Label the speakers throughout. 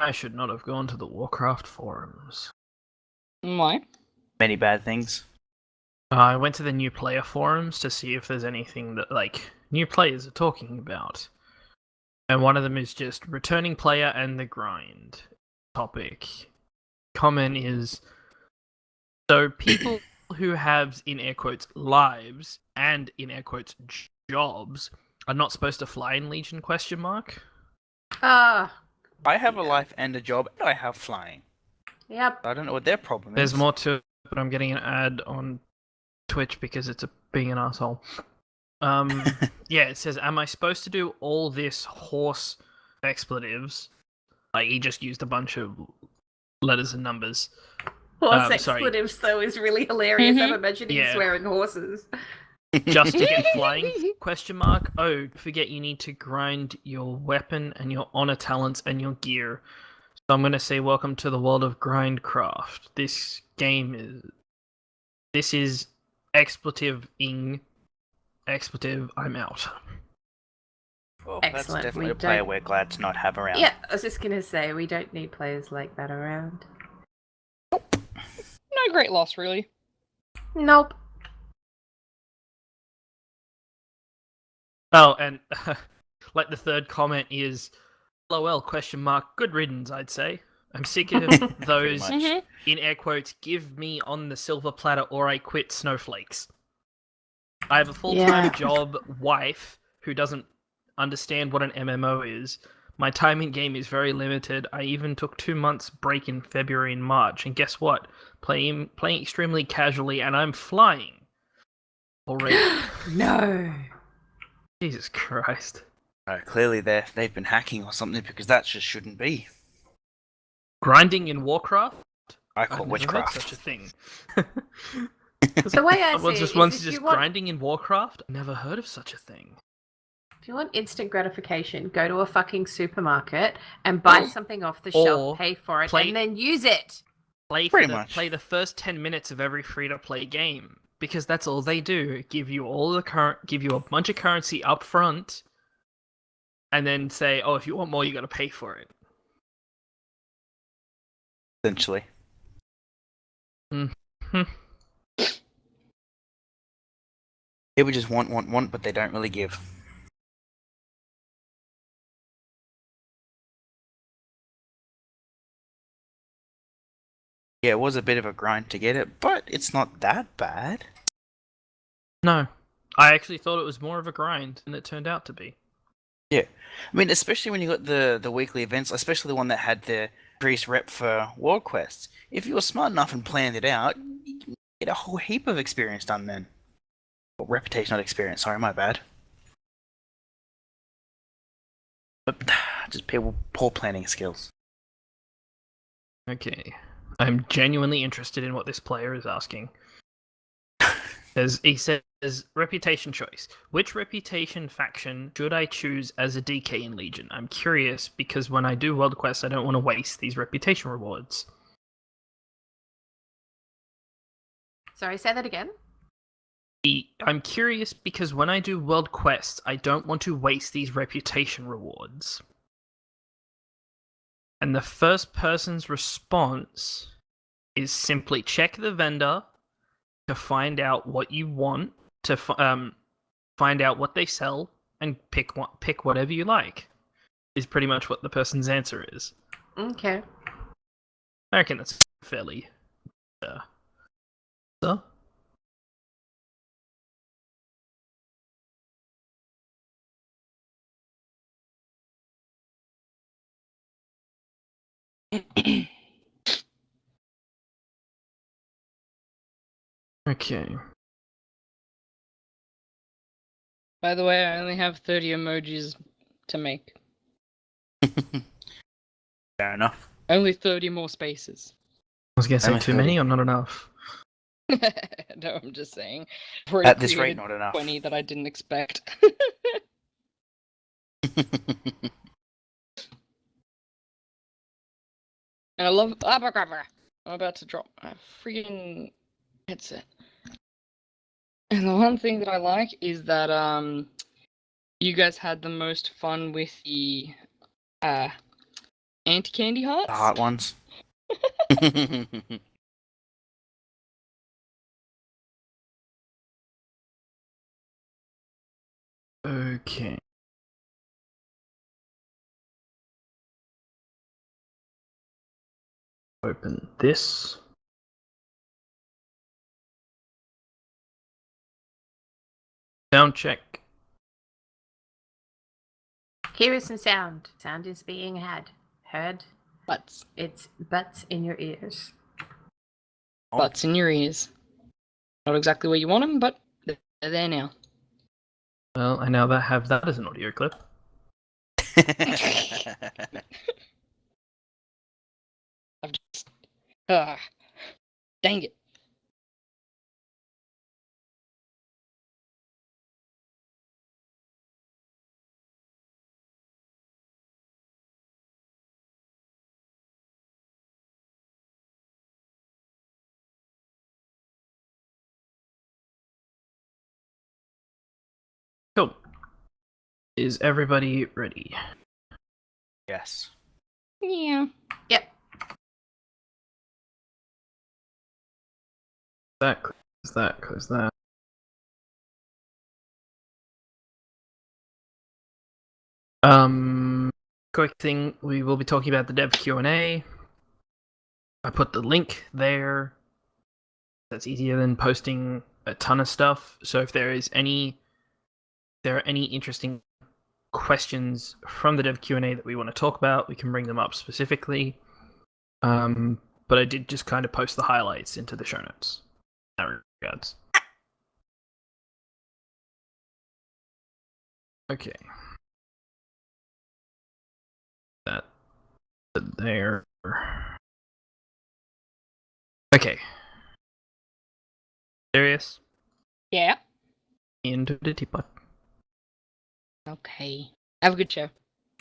Speaker 1: I should not have gone to the Warcraft forums.
Speaker 2: Why?
Speaker 3: Many bad things.
Speaker 1: I went to the new player forums to see if there's anything that, new players are talking about. And one of them is just returning player and the grind topic. Comment is, so people who have, in air quotes, lives and, in air quotes, jobs are not supposed to fly in Legion, ?
Speaker 3: I have a life and a job, and I have flying.
Speaker 4: Yep.
Speaker 3: I don't know what their problem
Speaker 1: There's
Speaker 3: is.
Speaker 1: more to it, but I'm getting an ad on Twitch because it's being an asshole. Yeah, it says, am I supposed to do all this horse expletives? Like, he just used a bunch of letters and numbers.
Speaker 4: Horse expletives, though, is really hilarious. I'm imagining swearing horses.
Speaker 1: Just to get flying? ? Oh, forget you need to grind your weapon and your honor talents and your gear. So I'm going to say welcome to the world of Grindcraft. This is expletive-ing. Expletive, I'm out.
Speaker 3: Well,
Speaker 4: Excellent.
Speaker 3: That's definitely a player we're glad to not have around.
Speaker 4: Yeah, I was just going to say, we don't need players like that around.
Speaker 2: No great loss, really.
Speaker 4: Nope.
Speaker 1: Oh, and the third comment is, LOL, ? Good riddance, I'd say. I'm sick of those, in air quotes, give me on the silver platter or I quit snowflakes. I have a full-time job wife who doesn't understand what an MMO is. My time in game is very limited. I even took 2 months break in February and March, and guess what? Playing extremely casually, and I'm flying already.
Speaker 4: No.
Speaker 1: Jesus Christ.
Speaker 3: Clearly they've been hacking or something, because that just shouldn't be.
Speaker 1: Grinding in Warcraft?
Speaker 3: I call witchcraft.
Speaker 1: Such a thing.
Speaker 4: The way I see
Speaker 1: just
Speaker 4: it
Speaker 1: once
Speaker 4: is
Speaker 1: just grinding in Warcraft? I never heard of such a thing.
Speaker 4: If you want instant gratification, go to a fucking supermarket and buy something off the shelf, pay for it, and then use it.
Speaker 1: Play the first 10 minutes of every free-to-play game, because that's all they do. Give you a bunch of currency up front, and then say, oh, if you want more, you got to pay for it.
Speaker 3: Essentially. People just want, but they don't really give. Yeah, it was a bit of a grind to get it, but it's not that bad.
Speaker 1: No. I actually thought it was more of a grind than it turned out to be.
Speaker 3: Yeah. I mean, especially when you got the weekly events, especially the one that had the increased rep for World Quests. If you were smart enough and planned it out, you can get a whole heap of experience done then. Well, reputation, not experience, sorry, my bad. But just poor planning skills.
Speaker 1: Okay. I'm genuinely interested in what this player is asking. As he says, reputation choice. Which reputation faction should I choose as a DK in Legion? I'm curious because when I do World Quests, I don't want to waste these reputation rewards.
Speaker 4: Sorry, say that again?
Speaker 1: I'm curious because when I do World Quests, I don't want to waste these reputation rewards. And the first person's response is simply check the vendor to find out what you want, to find out what they sell, and pick whatever you like. Is pretty much what the person's answer is.
Speaker 4: Okay.
Speaker 1: I reckon that's fairly... So? Okay.
Speaker 2: By the way, I only have 30 emojis to make.
Speaker 3: Fair enough.
Speaker 2: Only 30 more spaces.
Speaker 1: I was going to say too many or not enough?
Speaker 2: No, I'm just saying.
Speaker 3: At this rate, not enough.
Speaker 2: 20 that I didn't expect. And I love... I'm about to drop my freaking headset. And the one thing that I like is that you guys had the most fun with the anti-candy hearts?
Speaker 3: The heart ones.
Speaker 1: Okay. Open this. Sound check.
Speaker 4: Here is some sound. Sound is being heard.
Speaker 2: Butts.
Speaker 4: It's butts in your ears.
Speaker 2: Butts in your ears. Not exactly where you want them, but they're there now.
Speaker 1: Well, I now have that as an audio clip.
Speaker 2: I've just... Ah. Dang it.
Speaker 1: Cool. Is everybody ready?
Speaker 3: Yes.
Speaker 2: Yeah.
Speaker 4: Yep.
Speaker 1: Close that. Quick thing, we will be talking about the dev Q&A. I put the link there. That's easier than posting a ton of stuff. So if there are any interesting questions from the dev Q&A that we want to talk about, we can bring them up specifically. But I did just kind of post the highlights into the show notes. In that regards. Okay. That there. Okay. Serious?
Speaker 2: Yeah.
Speaker 1: Into the teapot.
Speaker 2: Okay. Have a good show.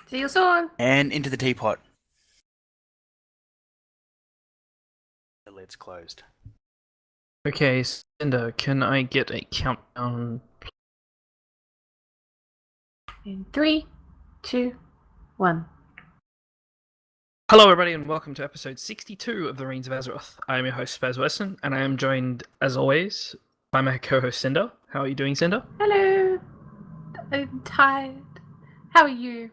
Speaker 4: See you soon.
Speaker 3: And into the teapot. The lid's closed.
Speaker 1: Okay, Cinder, can I get a countdown?
Speaker 4: In 3, 2, 1.
Speaker 1: Hello, everybody, and welcome to episode 62 of the Reins of Azeroth. I am your host, Spaz Weston, and I am joined, as always, by my co-host, Cinder. How are you doing, Cinder?
Speaker 4: Hello. I'm tired. How are you?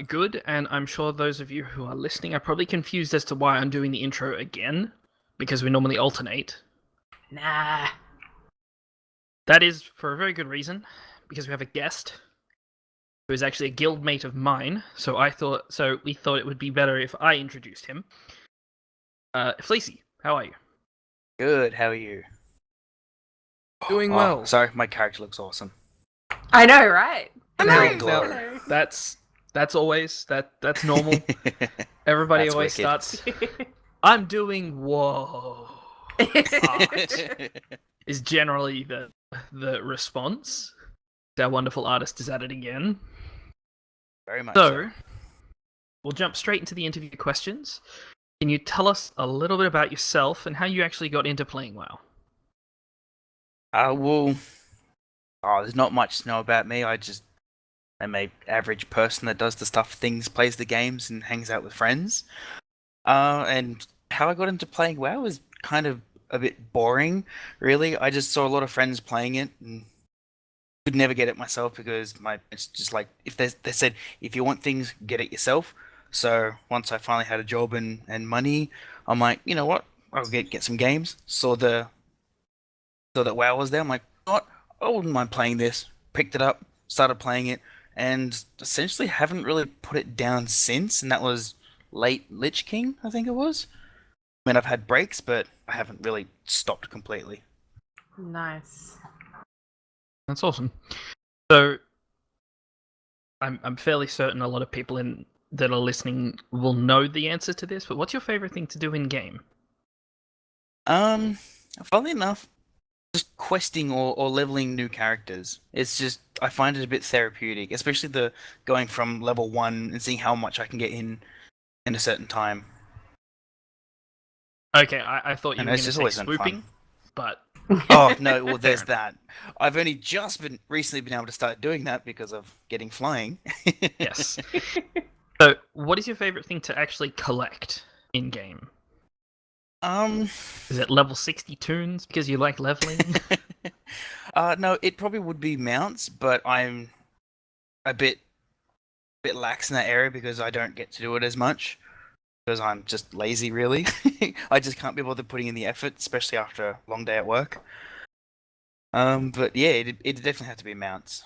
Speaker 1: Good, and I'm sure those of you who are listening are probably confused as to why I'm doing the intro again, because we normally alternate.
Speaker 4: Nah.
Speaker 1: That is for a very good reason, because we have a guest who is actually a guildmate of mine, so we thought it would be better if I introduced him. Fleecy, how are you?
Speaker 3: Good, how are you?
Speaker 1: Doing well.
Speaker 3: Sorry, my character looks awesome.
Speaker 4: I know, right?
Speaker 3: Hello.
Speaker 1: Now,
Speaker 3: Hello.
Speaker 1: that's always that's normal. Everybody
Speaker 3: That's
Speaker 1: always
Speaker 3: wicked.
Speaker 1: starts. I'm doing whoa. Is generally the response. Our wonderful artist is at it again.
Speaker 3: Very much
Speaker 1: So, we'll jump straight into the interview questions. Can you tell us a little bit about yourself and how you actually got into playing WoW?
Speaker 3: There's not much to know about me. I'm a average person that does the stuff, plays the games, and hangs out with friends. And how I got into playing WoW was kind of a bit boring, really. I just saw a lot of friends playing it and could never get it myself because it's just like if they said if you want things, get it yourself. So once I finally had a job and money, I'm like, you know what? I'll get some games. Saw that WoW was there. I'm like, you know what? I wouldn't mind playing this. Picked it up, started playing it, and essentially haven't really put it down since. And that was late Lich King, I think it was. I mean, I've had breaks, but I haven't really stopped completely.
Speaker 4: Nice.
Speaker 1: That's awesome. So, I'm fairly certain a lot of people that are listening will know the answer to this. But what's your favorite thing to do in game?
Speaker 3: Funnily enough, just questing or leveling new characters. It's just I find it a bit therapeutic, especially the going from level 1 and seeing how much I can get in a certain time.
Speaker 1: Okay, I thought you
Speaker 3: And
Speaker 1: were
Speaker 3: it's
Speaker 1: going to
Speaker 3: just
Speaker 1: say
Speaker 3: always been
Speaker 1: swooping,
Speaker 3: fun.
Speaker 1: but
Speaker 3: Oh no, well
Speaker 1: Fair
Speaker 3: there's that. I've only just recently been able to start doing that because of getting flying.
Speaker 1: yes. So, what is your favorite thing to actually collect in game? Is it level 60 tunes because you like leveling?
Speaker 3: No, it probably would be mounts, but I'm a bit lax in that area because I don't get to do it as much because I'm just lazy, really. I just can't be bothered putting in the effort, especially after a long day at work. But yeah, it definitely have to be mounts.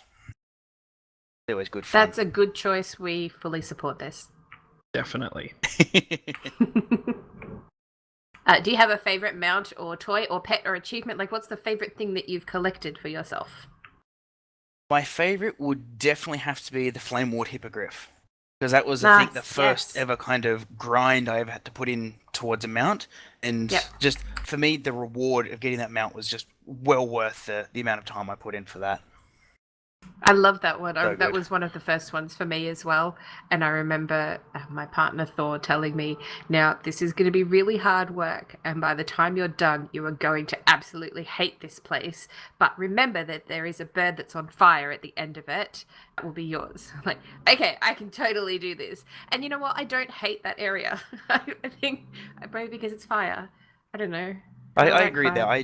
Speaker 3: They're always good fun.
Speaker 4: That's a good choice. We fully support this.
Speaker 1: Definitely.
Speaker 4: Do you have a favorite mount or toy or pet or achievement? Like, what's the favorite thing that you've collected for yourself?
Speaker 3: My favorite would definitely have to be the Flame Ward Hippogriff. Because that was, I think, the first ever kind of grind I ever had to put in towards a mount. And just, for me, the reward of getting that mount was just well worth the amount of time I put in for that.
Speaker 4: I love that one.
Speaker 3: So
Speaker 4: That
Speaker 3: good.
Speaker 4: was one of the first ones for me as well. And I remember my partner Thor telling me, now, this is going to be really hard work. And by the time you're done, you are going to absolutely hate this place. But remember that there is a bird that's on fire at the end of it. That will be yours. I'm like, okay, I can totally do this. And you know what? I don't hate that area. I think probably because it's fire. I don't know.
Speaker 3: I
Speaker 4: like
Speaker 3: agree
Speaker 4: fire.
Speaker 3: there. I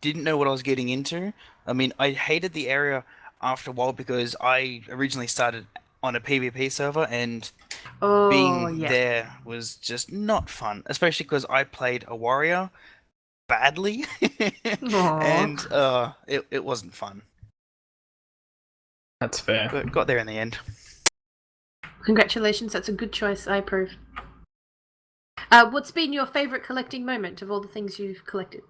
Speaker 3: didn't know what I was getting into. I mean, I hated the area after a while because I originally started on a PvP server and being there was just not fun, especially because I played a warrior badly and it wasn't fun.
Speaker 1: That's fair.
Speaker 3: But got there in the end.
Speaker 4: Congratulations, that's a good choice. I approve. What's been your favorite collecting moment of all the things you've collected?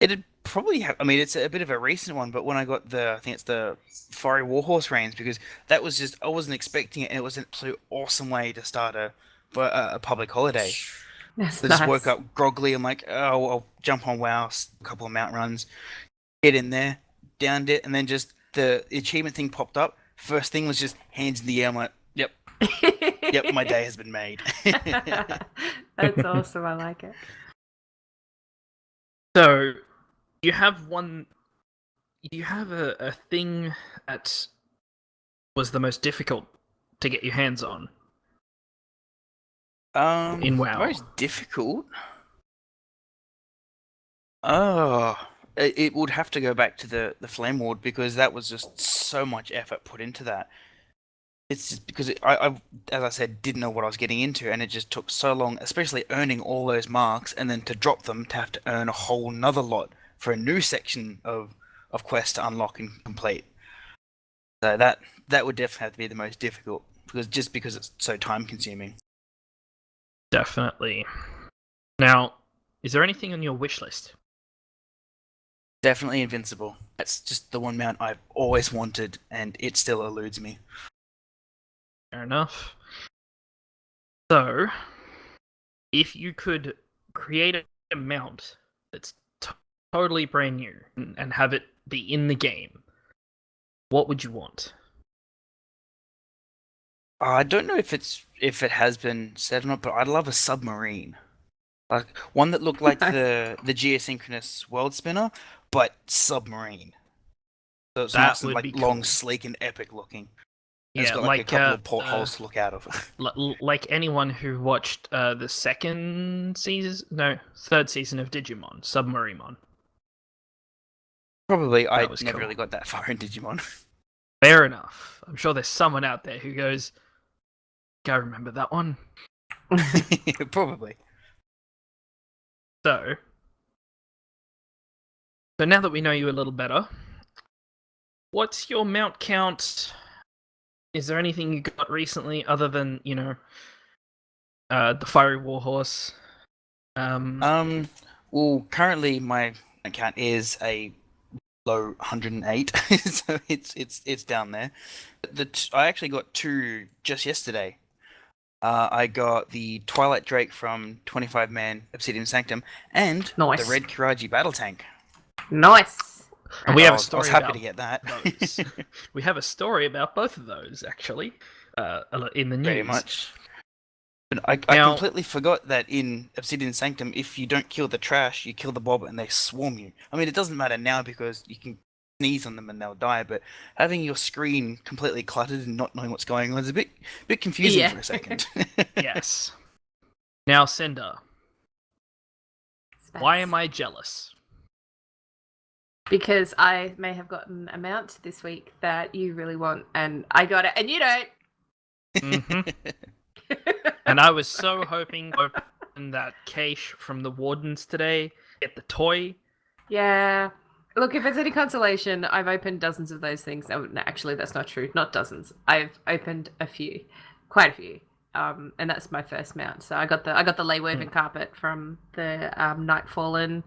Speaker 3: It'd probably have. I mean, it's a bit of a recent one, but when I got I think it's the Fiery Warhorse Reins, because that was just, I wasn't expecting it, and it was an absolute awesome way to start a public holiday.
Speaker 4: That's
Speaker 3: I
Speaker 4: nice.
Speaker 3: just woke up groggily. I'm like, oh, I'll jump on WoW, a couple of mount runs, get in there, downed it, and then just the achievement thing popped up. First thing was just hands in the air. I'm like, yep, my day has been made.
Speaker 4: That's awesome. I like it.
Speaker 1: So, you have one. You have a thing that was the most difficult to get your hands on in WoW.
Speaker 3: Most difficult. Oh, it would have to go back to the Flame Ward because that was just so much effort put into that. It's just because I, as I said, didn't know what I was getting into, and it just took so long, especially earning all those marks, and then to drop them to have to earn a whole nother lot for a new section of quest to unlock and complete. So that would definitely have to be the most difficult because it's so time consuming.
Speaker 1: Definitely. Now, is there anything on your wish list?
Speaker 3: Definitely Invincible. That's just the one mount I've always wanted, and it still eludes me.
Speaker 1: Fair enough. So, if you could create a mount that's totally brand new and have it be in the game, what would you want?
Speaker 3: I don't know if it has been said or not, but I'd love a submarine, like one that looked like the geosynchronous world spinner, but submarine. So it's nice and like long, sleek, and epic looking. It's got like a couple of portholes to look out of.
Speaker 1: Like anyone who watched the third season of Digimon, Submarimon.
Speaker 3: Probably, I never really got that far in Digimon.
Speaker 1: Fair enough. I'm sure there's someone out there who goes, "Go remember that one."
Speaker 3: Probably.
Speaker 1: So now that we know you a little better, what's your mount count? Is there anything you got recently other than, the Fiery Warhorse?
Speaker 3: Well, currently my account is a low 108, so it's down there. I actually got 2 just yesterday. I got the Twilight Drake from 25-man Obsidian Sanctum and the Red Kiraji Battle Tank.
Speaker 4: Nice.
Speaker 1: And we have a story.
Speaker 3: I was happy to get that.
Speaker 1: Those. We have a story about both of those, actually, in the news.
Speaker 3: Very much. But I completely forgot that in Obsidian Sanctum, if you don't kill the trash, you kill the mob and they swarm you. I mean, it doesn't matter now because you can sneeze on them and they'll die. But having your screen completely cluttered and not knowing what's going on is a bit confusing
Speaker 4: Yeah.
Speaker 3: for a second.
Speaker 1: Yes. Now, Cinder, why am I jealous?
Speaker 4: Because I may have gotten a mount this week that you really want, and I got it, and you don't.
Speaker 1: Mhm. And I was so hoping to open that cache from the Wardens today, get the toy.
Speaker 4: Yeah. Look, if it's any consolation, I've opened dozens of those things. No, actually, that's not true. Not dozens. I've opened a few, quite a few. And that's my first mount. So I got the lay woven carpet from the Nightfallen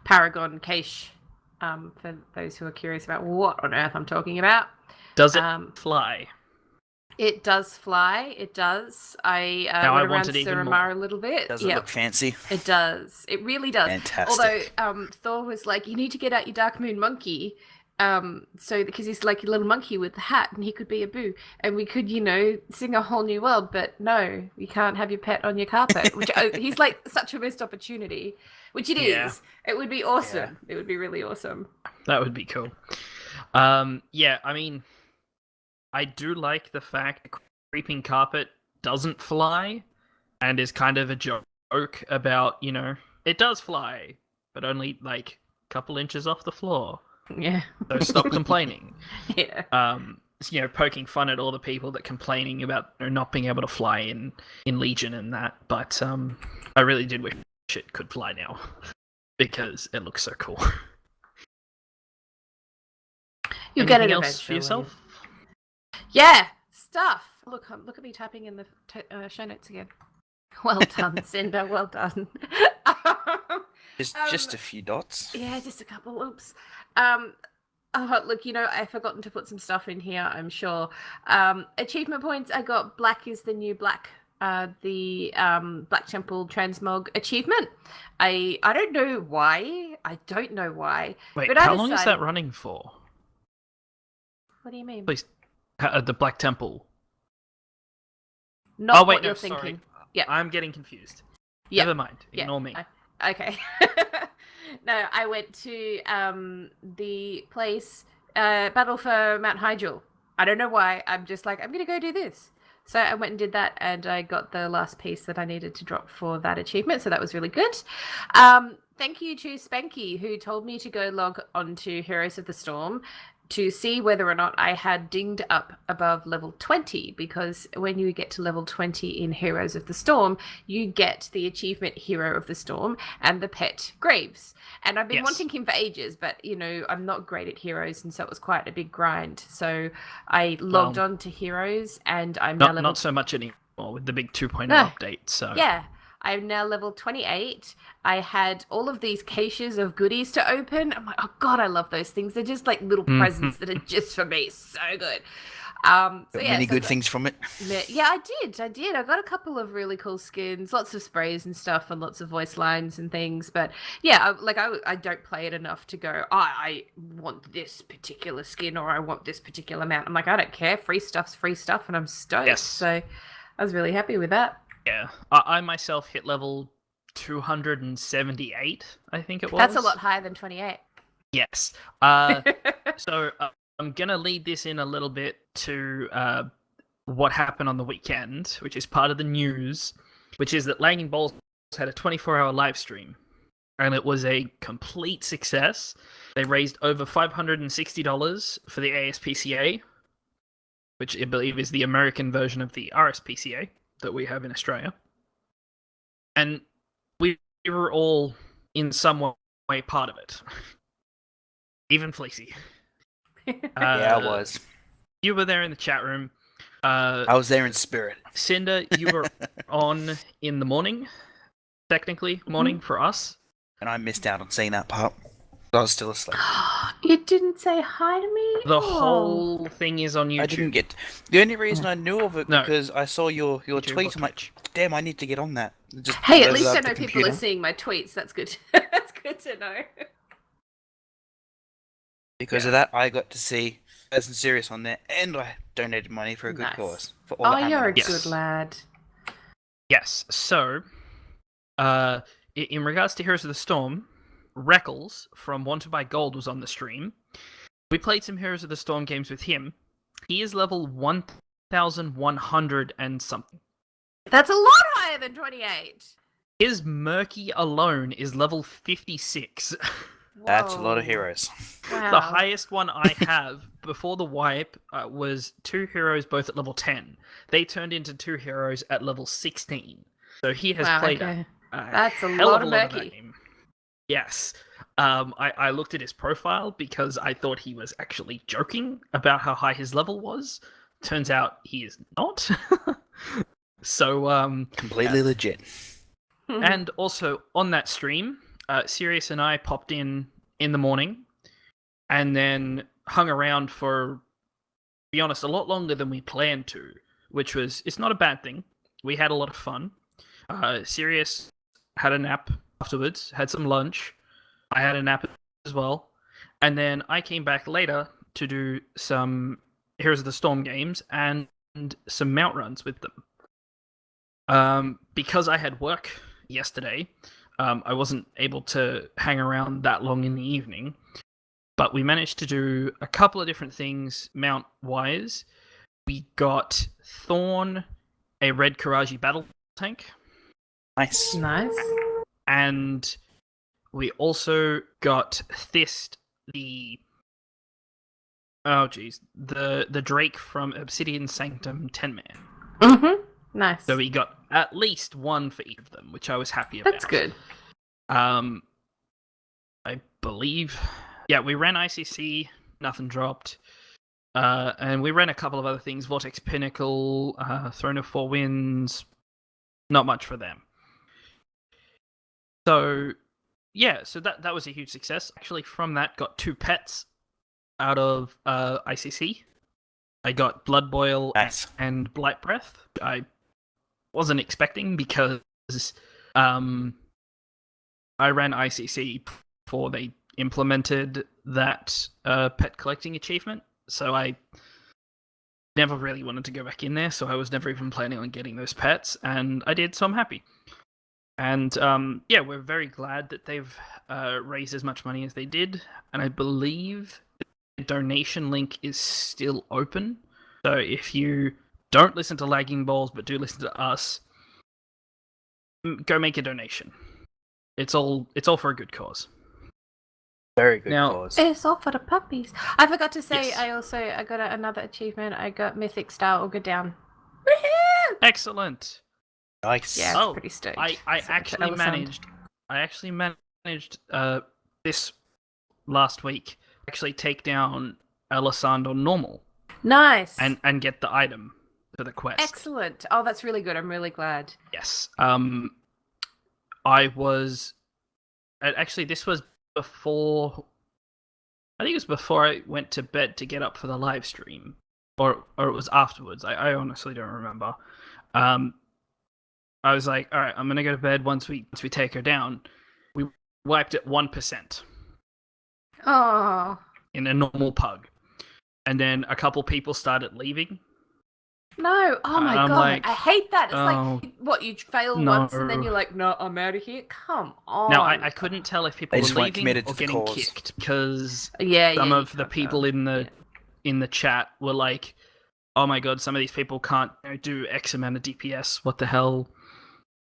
Speaker 4: Paragon cache. For those who are curious about what on earth I'm talking about.
Speaker 1: Does it fly?
Speaker 4: It does fly. It does. I
Speaker 1: Now
Speaker 4: went
Speaker 1: I
Speaker 4: around
Speaker 1: want it even
Speaker 4: Suramar
Speaker 1: more.
Speaker 4: a little bit.
Speaker 3: Does it
Speaker 4: Yep.
Speaker 3: look fancy?
Speaker 4: It does. It really does.
Speaker 3: Fantastic.
Speaker 4: Although Thor was like, "You need to get out your Dark Moon monkey," so because he's like a little monkey with the hat, and he could be a boo, and we could, sing a whole new world. But no, you can't have your pet on your carpet. Which he's like such a missed opportunity, which it
Speaker 1: Yeah.
Speaker 4: is. It would be awesome. It would be really awesome.
Speaker 1: That would be cool. Yeah, I mean, I do like the fact the creeping carpet doesn't fly and is kind of a joke about, it does fly, but only like a couple inches off the floor.
Speaker 4: Yeah.
Speaker 1: So stop complaining.
Speaker 4: Yeah.
Speaker 1: Poking fun at all the people that complaining about not being able to fly in Legion and that. But I really did wish it could fly now because it looks so cool.
Speaker 4: You'll get it
Speaker 1: Anything else
Speaker 4: eventually.
Speaker 1: for yourself?
Speaker 4: Yeah, stuff. Look at me typing in the show notes again. Well done, Cinder. Well done.
Speaker 3: Just a few dots.
Speaker 4: Yeah, just a couple. Oops. Look, I've forgotten to put some stuff in here, I'm sure. Achievement points, I got Black is the New Black, the Black Temple Transmog achievement. I don't know why.
Speaker 1: Wait,
Speaker 4: but
Speaker 1: how long is that running for?
Speaker 4: What do you mean?
Speaker 1: Please, the Black Temple.
Speaker 4: Not
Speaker 1: wait,
Speaker 4: what
Speaker 1: no,
Speaker 4: you're
Speaker 1: sorry.
Speaker 4: thinking. Yeah.
Speaker 1: I'm getting confused.
Speaker 4: Yeah.
Speaker 1: Never mind. Ignore me.
Speaker 4: Okay. No, I went to the place, Battle for Mount Hyjal. I don't know why. I'm just like, I'm going to go do this. So I went and did that, and I got the last piece that I needed to drop for that achievement. So that was really good. Thank you to Spanky, who told me to go log onto Heroes of the Storm to see whether or not I had dinged up above level 20, because when you get to level 20 in Heroes of the Storm, you get the achievement Hero of the Storm and the pet Graves. And I've been wanting him for ages, but, I'm not great at Heroes, and so it was quite a big grind. So I logged on to Heroes, and I'm now level...
Speaker 1: Not so much anymore with the big 2.0 update, so...
Speaker 4: Yeah. I'm now level 28. I had all of these caches of goodies to open. I'm like, oh God, I love those things. They're just like little presents that are just for me. So good.
Speaker 3: Many good things from it.
Speaker 4: Yeah, I did. I got a couple of really cool skins, lots of sprays and stuff, and lots of voice lines and things. But yeah, I don't play it enough to go, I want this particular skin or I want this particular amount. I'm like, I don't care. Free stuff's free stuff, and I'm stoked.
Speaker 1: Yes.
Speaker 4: So I was really happy with that.
Speaker 1: Yeah, I myself hit level 278, I think it was.
Speaker 4: That's a lot higher than 28.
Speaker 1: Yes. So I'm going to lead this in a little bit to what happened on the weekend, which is part of the news, which is that Langing Balls had a 24-hour live stream, and it was a complete success. They raised over $560 for the ASPCA, which I believe is the American version of the RSPCA that we have in Australia. And we were all in some way part of it. Even Fleecy.
Speaker 3: Yeah, I was.
Speaker 1: You were there in the chat room.
Speaker 3: I was there in spirit.
Speaker 1: Cinder, you were on in the morning. Technically, morning for us.
Speaker 3: And I missed out on seeing that part. I was still asleep.
Speaker 4: You didn't say hi to me?
Speaker 1: The whole thing is on YouTube.
Speaker 3: I didn't get... The only reason I knew of it because I saw your tweet. I'm like, damn, I need to get on that. Just
Speaker 4: hey, at least I
Speaker 3: loaded
Speaker 4: know
Speaker 3: up the
Speaker 4: people are
Speaker 3: computer.
Speaker 4: seeing my tweets. That's good. That's good to know.
Speaker 3: Because of that, I got to see Person Serious on there, and I donated money for a good cause. For all the
Speaker 4: you're a
Speaker 3: Amazons.
Speaker 4: good lad.
Speaker 1: Yes, so, in regards to Heroes of the Storm, Reckles from Want to Buy Gold was on the stream, We played some Heroes of the Storm games with him. He is level 1,100 and something.
Speaker 4: That's a lot higher than 28.
Speaker 1: His Murky alone is level 56.
Speaker 3: That's a lot of
Speaker 4: Whoa.
Speaker 3: heroes.
Speaker 4: Wow.
Speaker 1: The highest one I have before the wipe was 2 heroes both at level 10. They turned into 2 heroes at level 16. So he has played
Speaker 4: That's a
Speaker 1: hell
Speaker 4: lot
Speaker 1: of
Speaker 4: of
Speaker 1: a lot of
Speaker 4: murky.
Speaker 1: that game. Yes. I looked at his profile because I thought he was actually joking about how high his level was. Turns out he is not. So,
Speaker 3: Completely legit.
Speaker 1: and also on that stream, Sirius and I popped in the morning and then hung around for, to be honest, a lot longer than we planned to, which was, it's not a bad thing. We had a lot of fun. Sirius had a nap afterwards, had some lunch. I had a nap as well. And then I came back later to do some Heroes of the Storm games and some mount runs with them. Because I had work yesterday, I wasn't able to hang around that long in the evening. But we managed to do a couple of different things mount-wise. We got Thorn, a red Karaji battle tank.
Speaker 3: Nice.
Speaker 4: Nice.
Speaker 1: And we also got Thist, the Drake from Obsidian Sanctum 10-man.
Speaker 4: Mm-hmm. Nice.
Speaker 1: So we got at least one for each of them, which I was happy about.
Speaker 4: That's good.
Speaker 1: I believe. Yeah, we ran ICC, nothing dropped. And we ran a couple of other things, Vortex Pinnacle, Throne of Four Winds, not much for them. So, yeah, so that was a huge success. Actually, from that, got 2 pets out of ICC. I got Blood Boil
Speaker 3: Nice.
Speaker 1: and Blight Breath. I wasn't expecting because I ran ICC before they implemented that pet collecting achievement, so I never really wanted to go back in there, so I was never even planning on getting those pets, and I did, so I'm happy. And yeah, we're very glad that they've raised as much money as they did, and I believe the donation link is still open, so if you don't listen to Lagging Balls but do listen to us, go make a donation. It's all for a good cause.
Speaker 3: Very good
Speaker 1: Now-
Speaker 3: cause.
Speaker 4: It's all for the puppies. I forgot to say,
Speaker 1: Yes.
Speaker 4: I got another achievement. I got Mythic Star Ogre down.
Speaker 1: Excellent.
Speaker 3: Nice.
Speaker 4: Yeah,
Speaker 1: Oh,
Speaker 4: pretty stoked.
Speaker 1: I
Speaker 4: So,
Speaker 1: actually
Speaker 4: Elisand.
Speaker 1: managed this last week actually take down Elisand on normal
Speaker 4: Nice.
Speaker 1: and get the item for the quest.
Speaker 4: Excellent. Oh, that's really good. I'm really glad.
Speaker 1: Yes. I was actually, this was before, I think it was before I went to bed to get up for the live stream, or it was afterwards. I honestly don't remember. I was like, all right, I'm gonna go to bed once we take her down. We wiped at 1%
Speaker 4: Oh.
Speaker 1: in a normal pug, and then a couple people started leaving.
Speaker 4: No. Oh my
Speaker 1: I'm
Speaker 4: god.
Speaker 1: like,
Speaker 4: I hate that. It's
Speaker 1: oh,
Speaker 4: like, what, you fail
Speaker 1: no.
Speaker 4: once and then you're like, no, I'm out of here. Come on.
Speaker 1: Now I couldn't tell if people
Speaker 3: They
Speaker 1: were
Speaker 3: just weren't
Speaker 1: leaving
Speaker 3: committed
Speaker 1: or
Speaker 3: to the
Speaker 1: getting
Speaker 3: cause.
Speaker 1: kicked because
Speaker 4: Yeah,
Speaker 1: some
Speaker 4: you
Speaker 1: of the
Speaker 4: can't
Speaker 1: people
Speaker 4: tell.
Speaker 1: in the chat were like, "Oh my god, some of these people can't do X amount of DPS. What the hell?"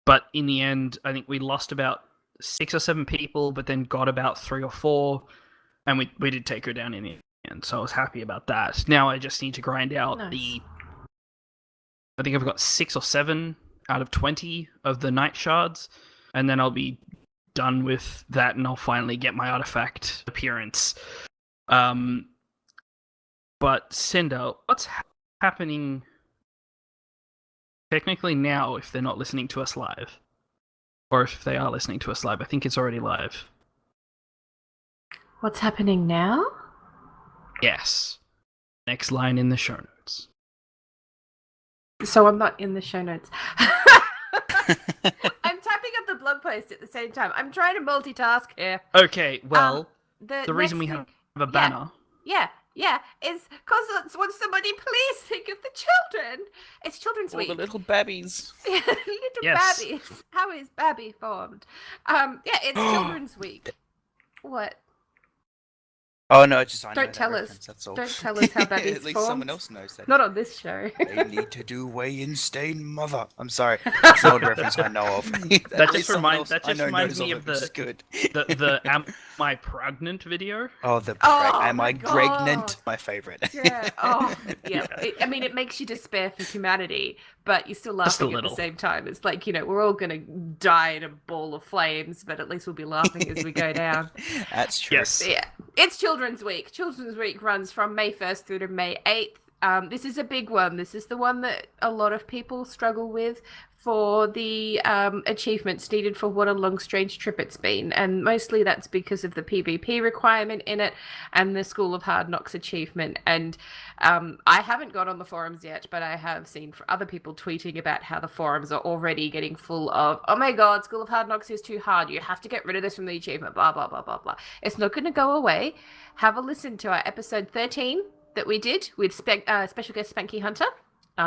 Speaker 1: But in the end, I think we lost about 6 or 7 people, but then got about 3 or 4, and we did take her down in the end. So I was happy about that. Now I just need to grind out
Speaker 4: Nice.
Speaker 1: I think I've got 6 or 7 out of 20 of the night shards, and then I'll be done with that, and I'll finally get my artifact appearance. But Cinder, what's happening technically now if they're not listening to us live? Or if they are listening to us live, I think it's already live.
Speaker 4: What's happening now?
Speaker 1: Yes. Next line in the show notes.
Speaker 4: So I'm not in the show notes. I'm typing up the blog post at the same time. I'm trying to multitask here.
Speaker 1: Okay, well, the reason
Speaker 4: next
Speaker 1: we have
Speaker 4: thing-
Speaker 1: a banner.
Speaker 4: Yeah, is because would somebody please think of the children? It's Children's
Speaker 3: All
Speaker 4: Week.
Speaker 3: the little babbies.
Speaker 4: Little
Speaker 1: Yes.
Speaker 4: babbies. How is Babby formed? Yeah, it's Children's Week. What?
Speaker 3: Oh no, it's just I know
Speaker 4: Don't
Speaker 3: that
Speaker 4: tell us.
Speaker 3: reference. That's all.
Speaker 4: Don't tell us how that is
Speaker 3: At least
Speaker 4: formed.
Speaker 3: someone else knows that.
Speaker 4: Not on this show.
Speaker 3: They need to do weigh in stain, mother. I'm sorry. It's an old reference I know of.
Speaker 1: That just reminds me
Speaker 3: it,
Speaker 1: of
Speaker 3: which is good.
Speaker 1: the Am I Pregnant video.
Speaker 3: Oh, the
Speaker 4: Oh
Speaker 3: am
Speaker 4: my
Speaker 3: I
Speaker 4: God.
Speaker 3: pregnant? My favorite.
Speaker 4: Yeah. Oh, yeah. I mean, it makes you despair for humanity, but you're still
Speaker 1: Just a
Speaker 4: laughing at the
Speaker 1: little.
Speaker 4: same time. It's like, we're all gonna die in a ball of flames, but at least we'll be laughing as we go down.
Speaker 3: That's true.
Speaker 1: Yes.
Speaker 4: Yeah. It's Children's Week. Children's Week runs from May 1st through to May 8th. This is a big one. This is the one that a lot of people struggle with for the achievements needed for what a long, strange trip it's been. And mostly that's because of the PvP requirement in it and the School of Hard Knocks achievement. And I haven't got on the forums yet, but I have seen other people tweeting about how the forums are already getting full of, oh my God, School of Hard Knocks is too hard. You have to get rid of this from the achievement, blah, blah, blah, blah, blah. It's not going to go away. Have a listen to our episode 13 that we did with special guest Spanky Hunter.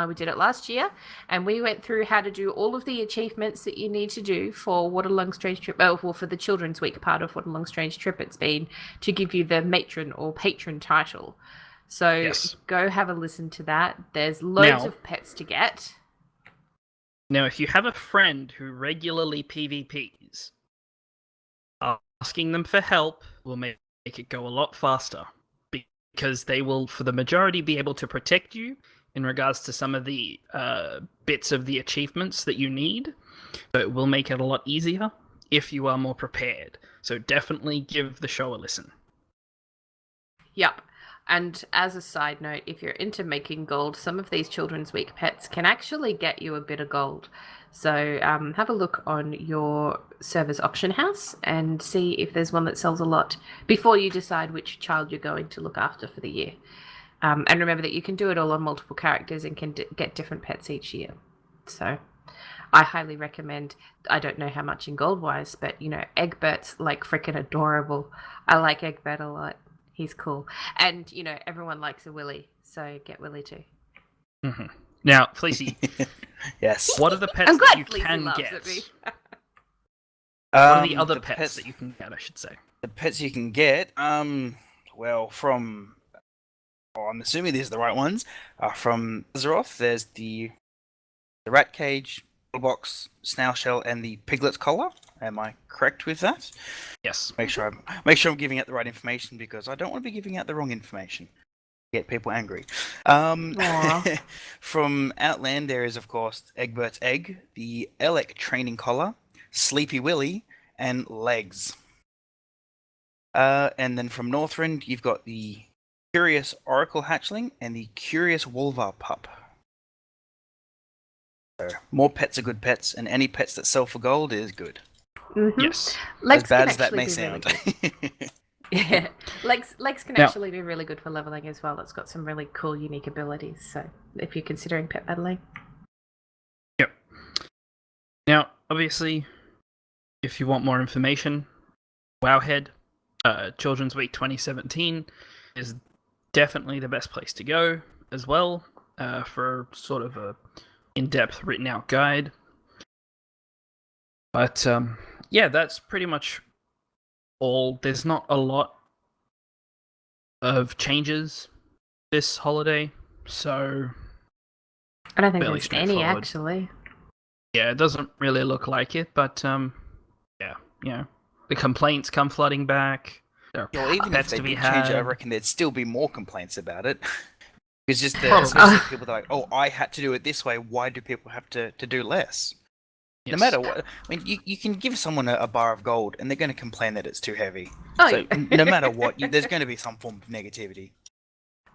Speaker 4: We did it last year, and we went through how to do all of the achievements that you need to do for What a Long Strange Trip, for the Children's Week part of What a Long Strange Trip it's been, to give you the matron or patron title. So
Speaker 1: Yes.
Speaker 4: Go have a listen to that. There's loads of pets to get.
Speaker 1: Now, if you have a friend who regularly PvPs, asking them for help will make it go a lot faster, because they will, for the majority, be able to protect you in regards to some of the bits of the achievements that you need. So it will make it a lot easier if you are more prepared. So definitely give the show a listen.
Speaker 4: Yep. And as a side note, if you're into making gold, some of these Children's Week pets can actually get you a bit of gold. So have a look on your server's auction house and see if there's one that sells a lot before you decide which child you're going to look after for the year. And remember that you can do it all on multiple characters and can get different pets each year. So I highly recommend. I don't know how much in gold-wise, but, Egbert's like freaking adorable. I like Egbert a lot. He's cool. And, everyone likes a Willy, so get Willy too.
Speaker 1: Mm-hmm. Now, Fleecy,
Speaker 3: Yes.
Speaker 1: what are the pets
Speaker 4: I'm
Speaker 1: that
Speaker 4: glad
Speaker 1: you
Speaker 4: Fleecy
Speaker 1: can
Speaker 4: laughs
Speaker 1: get?
Speaker 4: at me.
Speaker 1: What are the other
Speaker 3: the
Speaker 1: pets that you can get, I should say?
Speaker 3: The pets you can get, well, from... Oh, I'm assuming these are the right ones. From Azeroth, there's the rat cage, box, snail shell, and the piglet collar. Am I correct with that?
Speaker 1: Yes.
Speaker 3: Make sure I'm giving out the right information, because I don't want to be giving out the wrong information. Get people angry. From Outland, there is of course Egbert's egg, the Elec training collar, Sleepy Willy, and legs. And then from Northrend, you've got the Curious Oracle hatchling and the Curious Wolvar pup. So more pets are good pets, and any pets that sell for gold is good.
Speaker 4: Mm-hmm.
Speaker 1: Yes.
Speaker 4: Legs
Speaker 3: As bad
Speaker 4: can
Speaker 3: as that
Speaker 4: actually
Speaker 3: may
Speaker 4: be
Speaker 3: sound.
Speaker 4: Really good. Yeah, legs can
Speaker 1: Now-
Speaker 4: actually be really good for leveling as well. It's got some really cool, unique abilities. So if you're considering pet battling,
Speaker 1: Yep. Now, obviously, if you want more information, Wowhead, Children's Week 2017 is definitely the best place to go as well, for sort of a in-depth written out guide. But yeah, that's pretty much all. There's not a lot of changes this holiday, so
Speaker 4: I don't think
Speaker 1: Fairly
Speaker 4: there's any
Speaker 1: straightforward.
Speaker 4: actually.
Speaker 1: yeah, it doesn't really look like it. But yeah, the complaints come flooding back. There are
Speaker 3: Well, even if
Speaker 1: pets
Speaker 3: they
Speaker 1: to be
Speaker 3: did change it, I
Speaker 1: had.
Speaker 3: reckon there'd still be more complaints about it. It's just
Speaker 1: Probably.
Speaker 3: especially people that are like, oh, I had to do it this way. Why do people have to do less? No
Speaker 1: Yes.
Speaker 3: matter what, I mean, you can give someone a bar of gold, and they're going to complain that it's too heavy.
Speaker 4: Oh,
Speaker 3: So
Speaker 4: yeah.
Speaker 3: no matter what, there's going to be some form of negativity.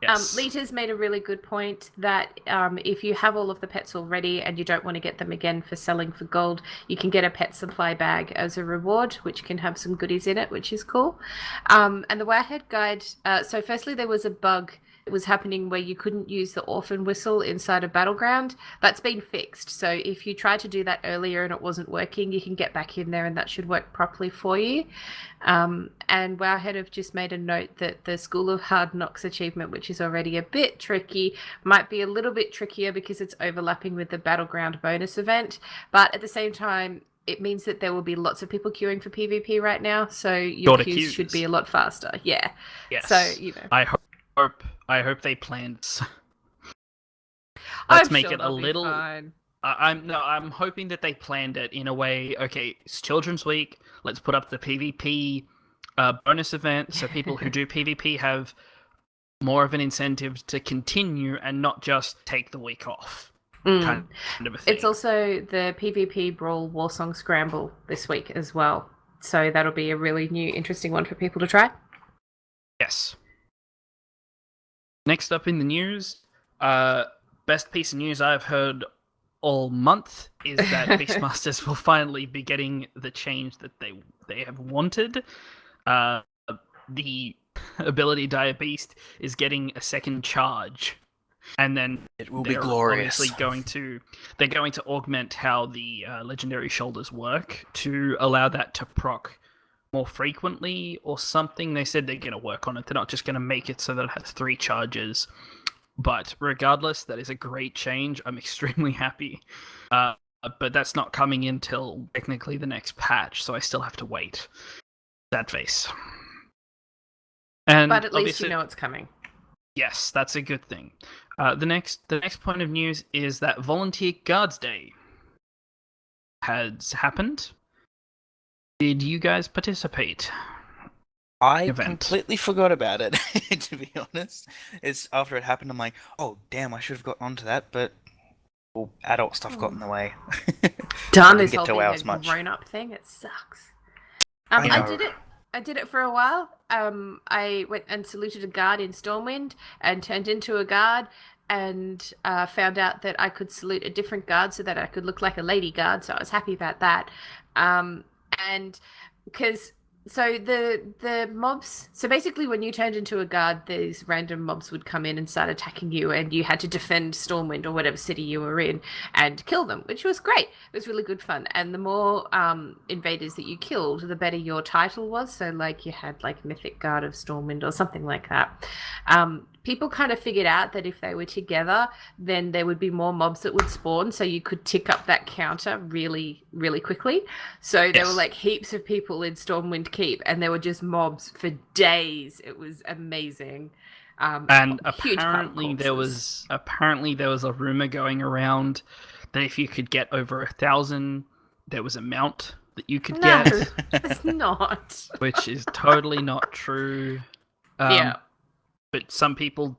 Speaker 1: Yes.
Speaker 4: Lita's made a really good point that if you have all of the pets already and you don't want to get them again for selling for gold, you can get a pet supply bag as a reward, which can have some goodies in it, which is cool. And the Wowhead guide, so firstly there was a bug that was happening where you couldn't use the orphan whistle inside a battleground. That's been fixed. So if you tried to do that earlier and it wasn't working, you can get back in there and that should work properly for you. And Wowhead have just made a note that the School of Hard Knocks achievement, which is already a bit tricky, might be a little bit trickier because it's overlapping with the Battleground bonus event. But at the same time, it means that there will be lots of people queuing for PvP right now, so your
Speaker 1: Shorter
Speaker 4: queues should
Speaker 1: queues.
Speaker 4: be a lot faster. Yeah.
Speaker 1: Yes.
Speaker 4: So, you know.
Speaker 1: I hope they planned this.
Speaker 4: I'm
Speaker 1: Let's make
Speaker 4: sure
Speaker 1: it a
Speaker 4: they'll be
Speaker 1: little.
Speaker 4: fine.
Speaker 1: I'm hoping that they planned it in a way. Okay, it's Children's Week. Let's put up the PvP bonus event, so people who do PvP have more of an incentive to continue and not just take the week off. Kind of a thing.
Speaker 4: It's also the PvP Brawl Warsong Scramble this week as well. So that'll be a really new, interesting one for people to try.
Speaker 1: Yes. Next up in the news, best piece of news I've heard all month is that Beastmasters will finally be getting the change that they have wanted. The ability Dire Beast is getting a second charge. And then
Speaker 3: it will be glorious.
Speaker 1: Obviously they're going to augment how the legendary shoulders work to allow that to proc more frequently or something. They said they're going to work on it. They're not just going to make it so that it has 3 charges. But regardless, that is a great change. I'm extremely happy. But that's not coming in till technically the next patch, so I still have to wait. Sad face. And
Speaker 4: but at least you know it's coming.
Speaker 1: Yes, that's a good thing. The next point of news is that Volunteer Guards Day has happened. Did you guys participate?
Speaker 3: I completely forgot about it, to be honest. It's after it happened, I'm like, oh damn, I should have gotten onto that, but adult stuff got in the way.
Speaker 4: Darn this whole being a grown-up thing. It sucks. I did it for a while. I went and saluted a guard in Stormwind and turned into a guard and found out that I could salute a different guard so that I could look like a lady guard. So I was happy about that. And because so the mobs, so basically when you turned into a guard, these random mobs would come in and start attacking you, and you had to defend Stormwind or whatever city you were in and kill them, which was great. It was really good fun. And the more invaders that you killed, the better your title was. So like you had like Mythic Guard of Stormwind or something like that. People kind of figured out that if they were together, then there would be more mobs that would spawn, so you could tick up that counter really, really quickly. So there were like heaps of people in Stormwind Keep, and there were just mobs for days. It was amazing.
Speaker 1: And apparently there was a rumor going around that if you could get over 1,000, there was a mount that you could get.
Speaker 4: It's not.
Speaker 1: Which is totally not true.
Speaker 4: Yeah.
Speaker 1: But some people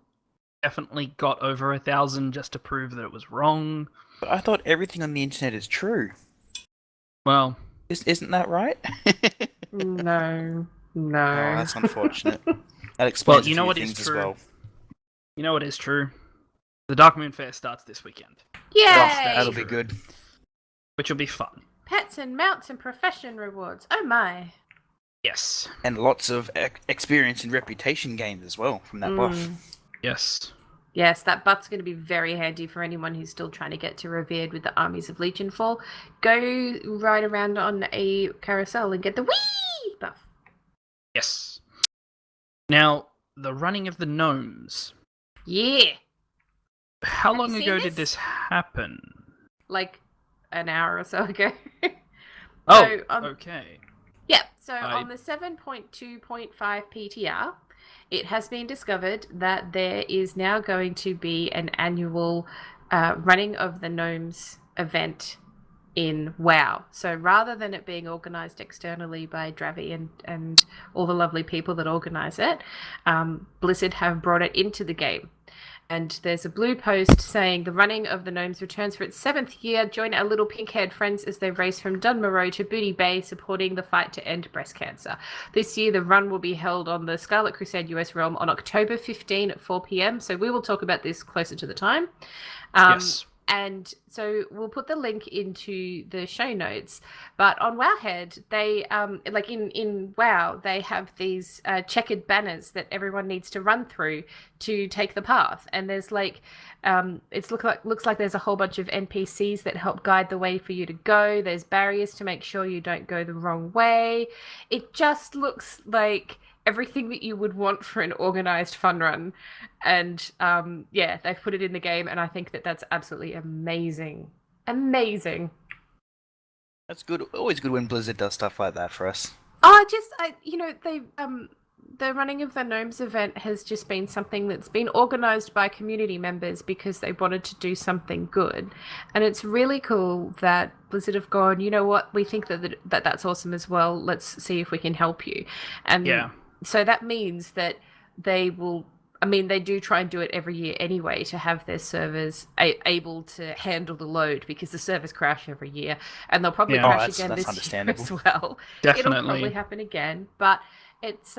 Speaker 1: definitely got over 1,000 just to prove that it was wrong.
Speaker 3: But I thought everything on the internet is true.
Speaker 1: Well,
Speaker 3: isn't that right?
Speaker 4: No.
Speaker 3: Oh, that's unfortunate. That explains
Speaker 1: you know what
Speaker 3: things
Speaker 1: is true?
Speaker 3: as well.
Speaker 1: You know what is true? The Dark Moon Fair starts this weekend.
Speaker 4: Yay!
Speaker 3: That'll be good.
Speaker 1: Which will be fun.
Speaker 4: Pets and mounts and profession rewards. Oh my.
Speaker 1: Yes.
Speaker 3: And lots of experience and reputation gains as well from that buff.
Speaker 1: Yes.
Speaker 4: Yes, that buff's going to be very handy for anyone who's still trying to get to Revered with the Armies of Legion Fall. Go ride around on a carousel and get the wee buff.
Speaker 1: Yes. Now, the running of the gnomes.
Speaker 4: Yeah.
Speaker 1: How long ago did this happen?
Speaker 4: Like an hour or so ago.
Speaker 1: Okay.
Speaker 4: Yeah, so on the 7.2.5 PTR, it has been discovered that there is now going to be an annual running of the gnomes event in WoW. So rather than it being organised externally by Dravi and all the lovely people that organise it, Blizzard have brought it into the game. And there's a blue post saying the running of the gnomes returns for its 7th year. Join our little pink-haired friends as they race from Dunmorrow to Booty Bay, supporting the fight to end breast cancer. This year, the run will be held on the Scarlet Crusade US realm on October 15 at 4 p.m. So we will talk about this closer to the time.
Speaker 1: Yes.
Speaker 4: And so we'll put the link into the show notes. But on Wowhead, they like in WoW, they have these checkered banners that everyone needs to run through to take the path. And there's like it looks like there's a whole bunch of NPCs that help guide the way for you to go. There's barriers to make sure you don't go the wrong way. It just looks like everything that you would want for an organized fun run. And yeah, they've put it in the game, and I think that that's absolutely amazing. Amazing.
Speaker 3: That's good. Always good when Blizzard does stuff like that for us.
Speaker 4: The running of the Gnomes event has just been something that's been organized by community members because they wanted to do something good. And it's really cool that Blizzard have gone, you know what, we think that's awesome as well. Let's see if we can help you. And
Speaker 1: Yeah.
Speaker 4: so that means that they will, I mean, they do try and do it every year anyway to have their servers able to handle the load because the servers crash every year and they'll probably
Speaker 1: Yeah.
Speaker 4: crash
Speaker 3: that's
Speaker 4: again this year
Speaker 3: understandable.
Speaker 4: as well. It'll probably
Speaker 1: Definitely.
Speaker 4: happen again, but it's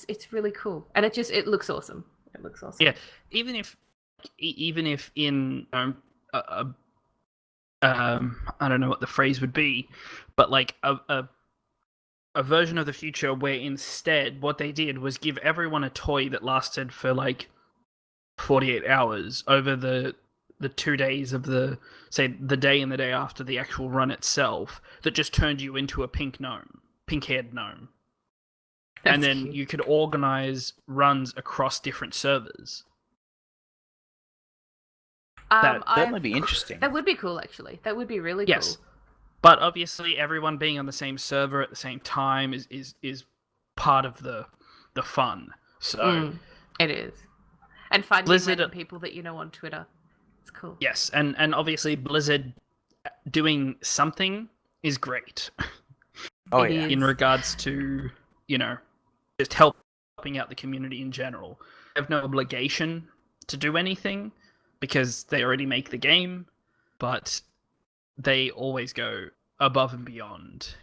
Speaker 4: it's really cool and it looks awesome. It looks awesome.
Speaker 1: Yeah. Even if in I don't know what the phrase would be, but like a version of the future where instead what they did was give everyone a toy that lasted for like 48 hours over the 2 days of the day and the day after the actual run itself that just turned you into a pink-haired gnome. And then
Speaker 4: cute.
Speaker 1: you could organize runs across different servers. that
Speaker 3: would be interesting.
Speaker 4: That would be cool, actually. That would be really
Speaker 1: Yes.
Speaker 4: cool.
Speaker 1: But obviously, everyone being on the same server at the same time is part of the fun. So
Speaker 4: It is. And finding
Speaker 1: Blizzard-
Speaker 4: random people that you know on Twitter. It's cool.
Speaker 1: yes, and obviously Blizzard doing something is great
Speaker 3: Oh
Speaker 4: It
Speaker 3: yeah.
Speaker 4: is.
Speaker 1: in regards to just helping out the community in general. They have no obligation to do anything because they already make the game, but they always go above and beyond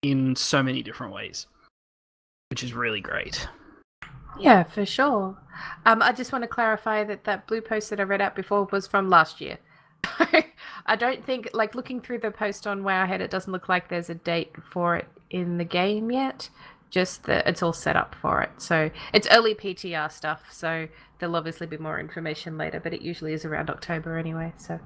Speaker 1: in so many different ways, which is really great.
Speaker 4: Yeah, for sure. I just want to clarify that blue post that I read out before was from last year. I don't think, like, looking through the post on Wowhead, it doesn't look like there's a date for it in the game yet. Just that it's all set up for it. So it's early PTR stuff, so there'll obviously be more information later, but it usually is around October anyway, so.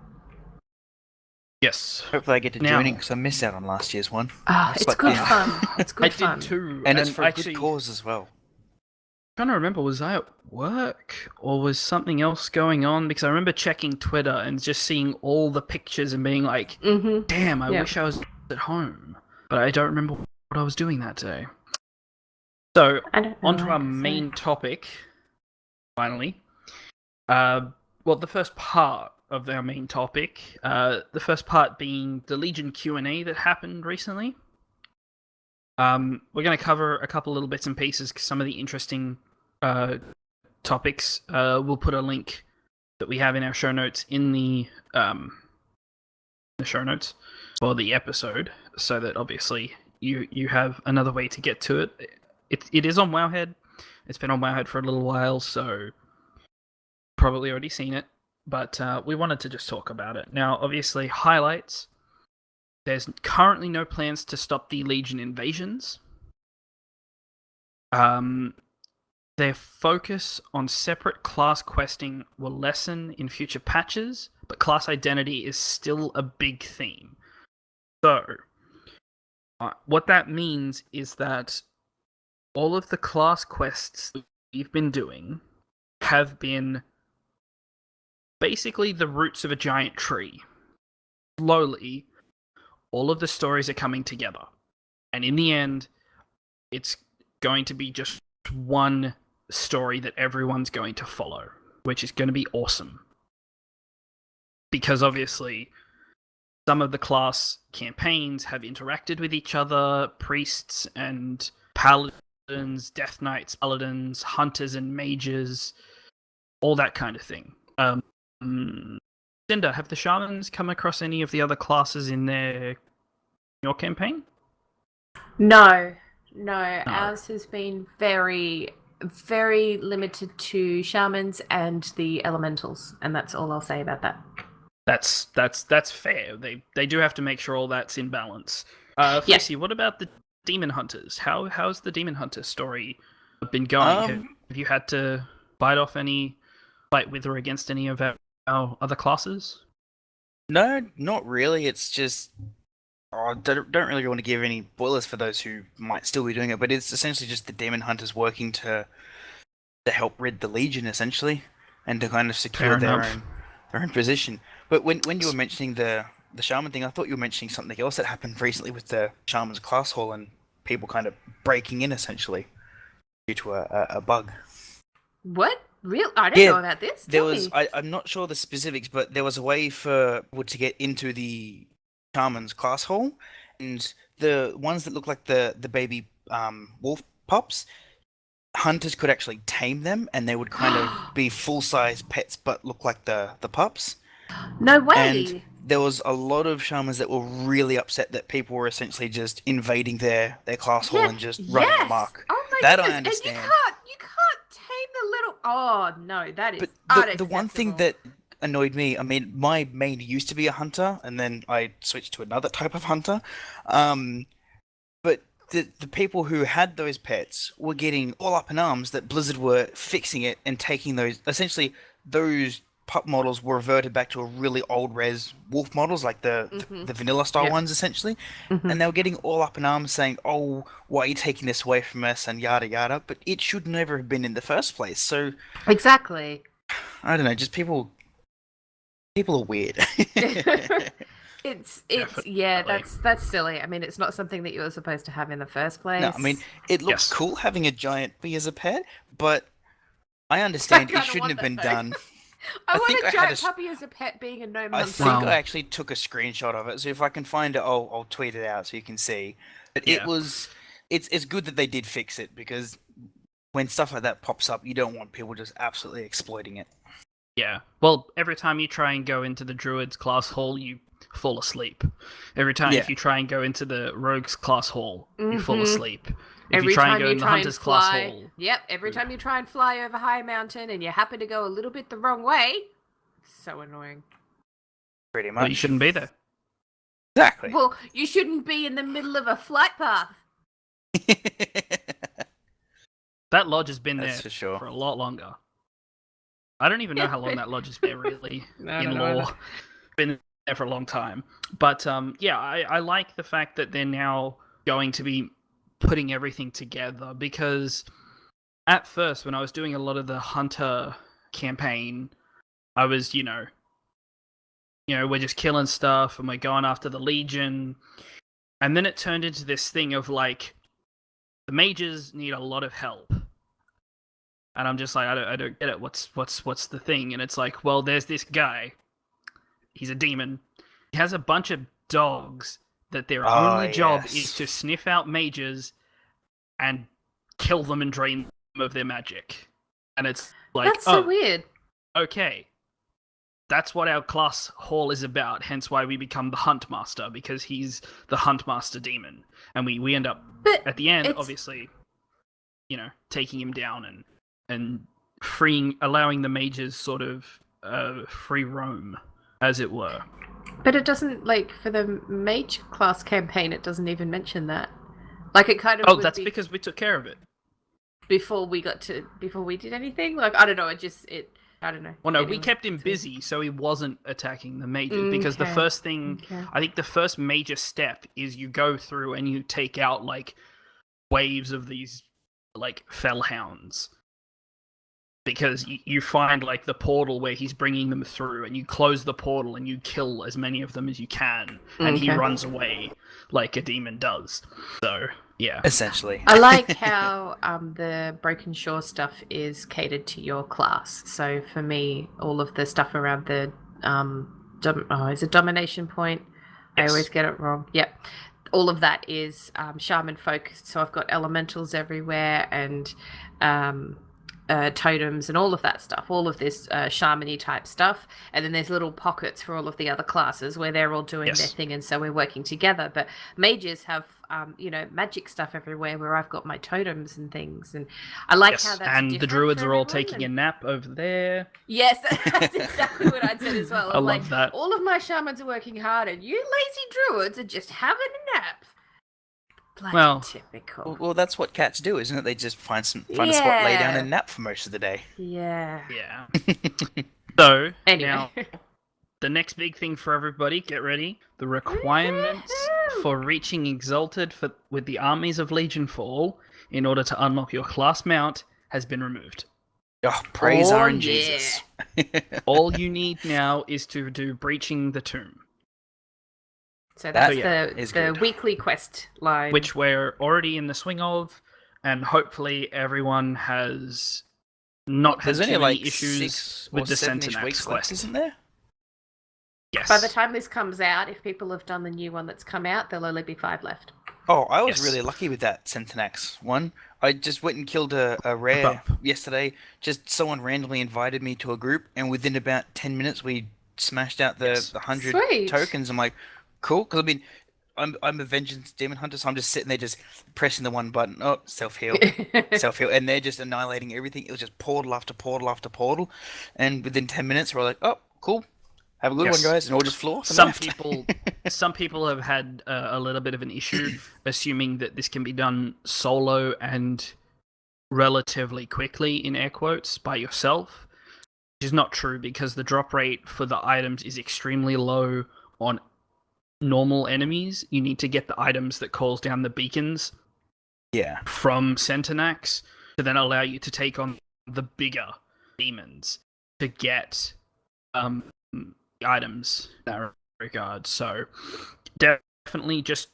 Speaker 1: Yes.
Speaker 3: Hopefully I get to
Speaker 1: Now-
Speaker 3: join it because I missed out on last year's one.
Speaker 4: It's
Speaker 3: like
Speaker 4: good
Speaker 3: being-
Speaker 4: fun. It's good
Speaker 1: I
Speaker 4: fun.
Speaker 1: did too.
Speaker 3: And it's for a
Speaker 1: actually,
Speaker 3: good cause as well.
Speaker 1: trying to remember, was I at work or was something else going on? Because I remember checking Twitter and just seeing all the pictures and being like,
Speaker 4: Mm-hmm.
Speaker 1: damn, I
Speaker 4: Yeah.
Speaker 1: wish I was at home. But I don't remember what I was doing that day. So,
Speaker 4: I don't know.
Speaker 1: onto our
Speaker 4: like I say.
Speaker 1: main topic, finally. Well, the first part of our main topic, the first part being the Legion Q&A that happened recently. We're going to cover a couple little bits and pieces, some of the interesting topics. We'll put a link that we have in our show notes in the show notes for the episode, so that obviously you have another way to get to it. It is on Wowhead. It's been on Wowhead for a little while, so probably already seen it. But we wanted to just talk about it. Now, obviously, highlights. There's currently no plans to stop the Legion invasions. Their focus on separate class questing will lessen in future patches, but class identity is still a big theme. So, what that means is that all of the class quests we've been doing have been basically the roots of a giant tree. Slowly, all of the stories are coming together. And in the end, it's going to be just one story that everyone's going to follow, which is going to be awesome. Because obviously, some of the class campaigns have interacted with each other, priests and paladins, death knights, paladins, hunters and mages, all that kind of thing. Cinder, have the shamans come across any of the other classes in your campaign?
Speaker 4: No. Ours has been very, very limited to shamans and the elementals, and that's all I'll say about that.
Speaker 1: That's fair. They do have to make sure all that's in balance. Fleecy, what about the demon hunters? How's the demon hunter story been going? Have you had to fight with or against any of our other classes?
Speaker 3: No, not really. It's just don't really want to give any spoilers for those who might still be doing it, but it's essentially just the demon hunters working to help rid the Legion, essentially, and to kind of secure
Speaker 1: Fair
Speaker 3: their
Speaker 1: enough.
Speaker 3: own position. But when you were mentioning the the shaman thing, I thought you were mentioning something else that happened recently with the shaman's class hall and people kind of breaking in essentially due to a bug.
Speaker 4: What? Real? I don't know about this.
Speaker 3: There
Speaker 4: Tell
Speaker 3: was
Speaker 4: me.
Speaker 3: I'm not sure the specifics, but there was a way for people to get into the shaman's class hall, and the ones that look like the baby wolf pups, hunters could actually tame them, and they would kind of be full size pets, but look like the pups.
Speaker 4: No
Speaker 3: And
Speaker 4: way.
Speaker 3: there was a lot of shamans that were really upset that people were essentially just invading their class hall and just running
Speaker 4: yes.
Speaker 3: amok.
Speaker 4: Oh my
Speaker 3: That
Speaker 4: goodness.
Speaker 3: I understand.
Speaker 4: And you can't tame the little. Oh no, that is.
Speaker 3: But the one thing that annoyed me, I mean, my main used to be a hunter, and then I switched to another type of hunter. But the people who had those pets were getting all up in arms that Blizzard were fixing it and taking those. Essentially, those pup models were reverted back to a really old res wolf models, like the vanilla style ones, essentially. And they were getting all up in arms saying, "Oh, why are you taking this away from us?" and yada yada. But it should never have been in the first place. So
Speaker 4: exactly.
Speaker 3: I don't know, just people are weird.
Speaker 4: It's yeah, that's silly. I mean, it's not something that you were supposed to have in the first place.
Speaker 3: No, I mean, it looks cool having a giant bee as a pet, but I understand it shouldn't have been done.
Speaker 4: I want a giant puppy as a pet being a gnome hunter.
Speaker 3: I think I actually took a screenshot of it, so if I can find it, I'll tweet it out so you can see. But it's good that they did fix it, because when stuff like that pops up, you don't want people just absolutely exploiting it.
Speaker 1: Yeah. Well, every time you try and go into the druid's class hall, you fall asleep. Every time if you try and go into the rogue's class hall, you fall asleep. If you try and go in the hunter's class hall.
Speaker 4: Yep, every time you try and fly over high mountain and you happen to go a little bit the wrong way, so annoying.
Speaker 3: Pretty much.
Speaker 1: Well, you shouldn't be there.
Speaker 3: Exactly.
Speaker 4: Well, you shouldn't be in the middle of a flight path.
Speaker 1: That lodge has been there
Speaker 3: for sure.
Speaker 1: for a lot longer. I don't even know how long that lodge has been, really, in lore. Been there for a long time. But, I like the fact that they're now going to be putting everything together, because at first, when I was doing a lot of the hunter campaign, I was, we're just killing stuff and we're going after the Legion. And then it turned into this thing of, like, the mages need a lot of help. And I'm just like, I don't get it. What's the thing? And it's like, well, there's this guy. He's a demon. He has a bunch of dogs that their only job is to sniff out mages and kill them and drain them of their magic. And it's like,
Speaker 4: that's so weird.
Speaker 1: Okay. That's what our class hall is about, hence why we become the Hunt Master, because he's the Hunt Master demon. And we end up, at the end, obviously, taking him down and allowing the mages sort of free roam, as it were.
Speaker 4: But it doesn't, like, for the mage class campaign, it doesn't even mention that. Like, it kind of...
Speaker 1: Oh, that's because we took care of it.
Speaker 4: Before we did anything? Like, I don't know, I don't know.
Speaker 1: Well, no, we kept him busy, so he wasn't attacking the mages, because the first thing... I think the first major step is you go through and you take out, like, waves of these, like, fellhounds. Because you find, like, the portal where he's bringing them through, and you close the portal and you kill as many of them as you can, and he runs away like a demon does. So, yeah.
Speaker 3: Essentially.
Speaker 4: I like how the Broken Shore stuff is catered to your class. So for me, all of the stuff around the is it Domination Point? Yes. I always get it wrong. Yep. All of that is shaman focused. So I've got elementals everywhere and totems and all of that stuff, all of this shaman-y type stuff, and then there's little pockets for all of the other classes where they're all doing their thing, and so we're working together. But mages have magic stuff everywhere where I've got my totems and things, and I like how that's
Speaker 1: and the druids are all taking a nap over there.
Speaker 4: Yes, that's exactly what I'd said as well.
Speaker 1: I love that.
Speaker 4: All of my shamans are working hard and you lazy druids are just having a nap. Bloody typical.
Speaker 3: Well, that's what cats do, isn't it? They just find a spot, lay down, and nap for most of the day.
Speaker 4: Yeah.
Speaker 1: So
Speaker 4: anyway.
Speaker 1: Now, the next big thing for everybody, get ready. The requirements for reaching Exalted with the armies of Legion Fall in order to unlock your class mount has been removed.
Speaker 3: Oh, praise Jesus.
Speaker 1: All you need now is to do Breaching the Tomb.
Speaker 4: So that's
Speaker 3: That is
Speaker 4: the
Speaker 3: good.
Speaker 4: weekly quest line.
Speaker 1: which we're already in the swing of, and hopefully everyone has not had
Speaker 3: There's only
Speaker 1: too many
Speaker 3: like
Speaker 1: issues
Speaker 3: 6
Speaker 1: with
Speaker 3: or
Speaker 1: the
Speaker 3: 7-ish
Speaker 1: Centenax
Speaker 3: weeks
Speaker 1: quest.
Speaker 3: left, isn't there?
Speaker 1: Yes.
Speaker 4: By the time this comes out, if people have done the new one that's come out, there'll only be 5 left.
Speaker 3: Oh, I was
Speaker 1: Yes.
Speaker 3: really lucky with that Centenax one. I just went and killed a rare yesterday. Just someone randomly invited me to a group, and within about 10 minutes, we smashed out the 100
Speaker 4: Sweet.
Speaker 3: tokens. I'm like, cool, because I mean, I'm a vengeance demon hunter, so I'm just sitting there just pressing the one button. Oh, self heal, self heal, and they're just annihilating everything. It was just portal after portal after portal, and within 10 minutes, we're like, oh, cool, have a good
Speaker 1: Yes.
Speaker 3: one, guys, and all just flew off and
Speaker 1: Some
Speaker 3: left.
Speaker 1: some people have had a little bit of an issue assuming that this can be done solo and relatively quickly, in air quotes, by yourself, which is not true because the drop rate for the items is extremely low on normal enemies. You need to get the items that calls down the beacons
Speaker 3: Yeah,
Speaker 1: from Centenax to then allow you to take on the bigger demons to get items in that regard. So definitely just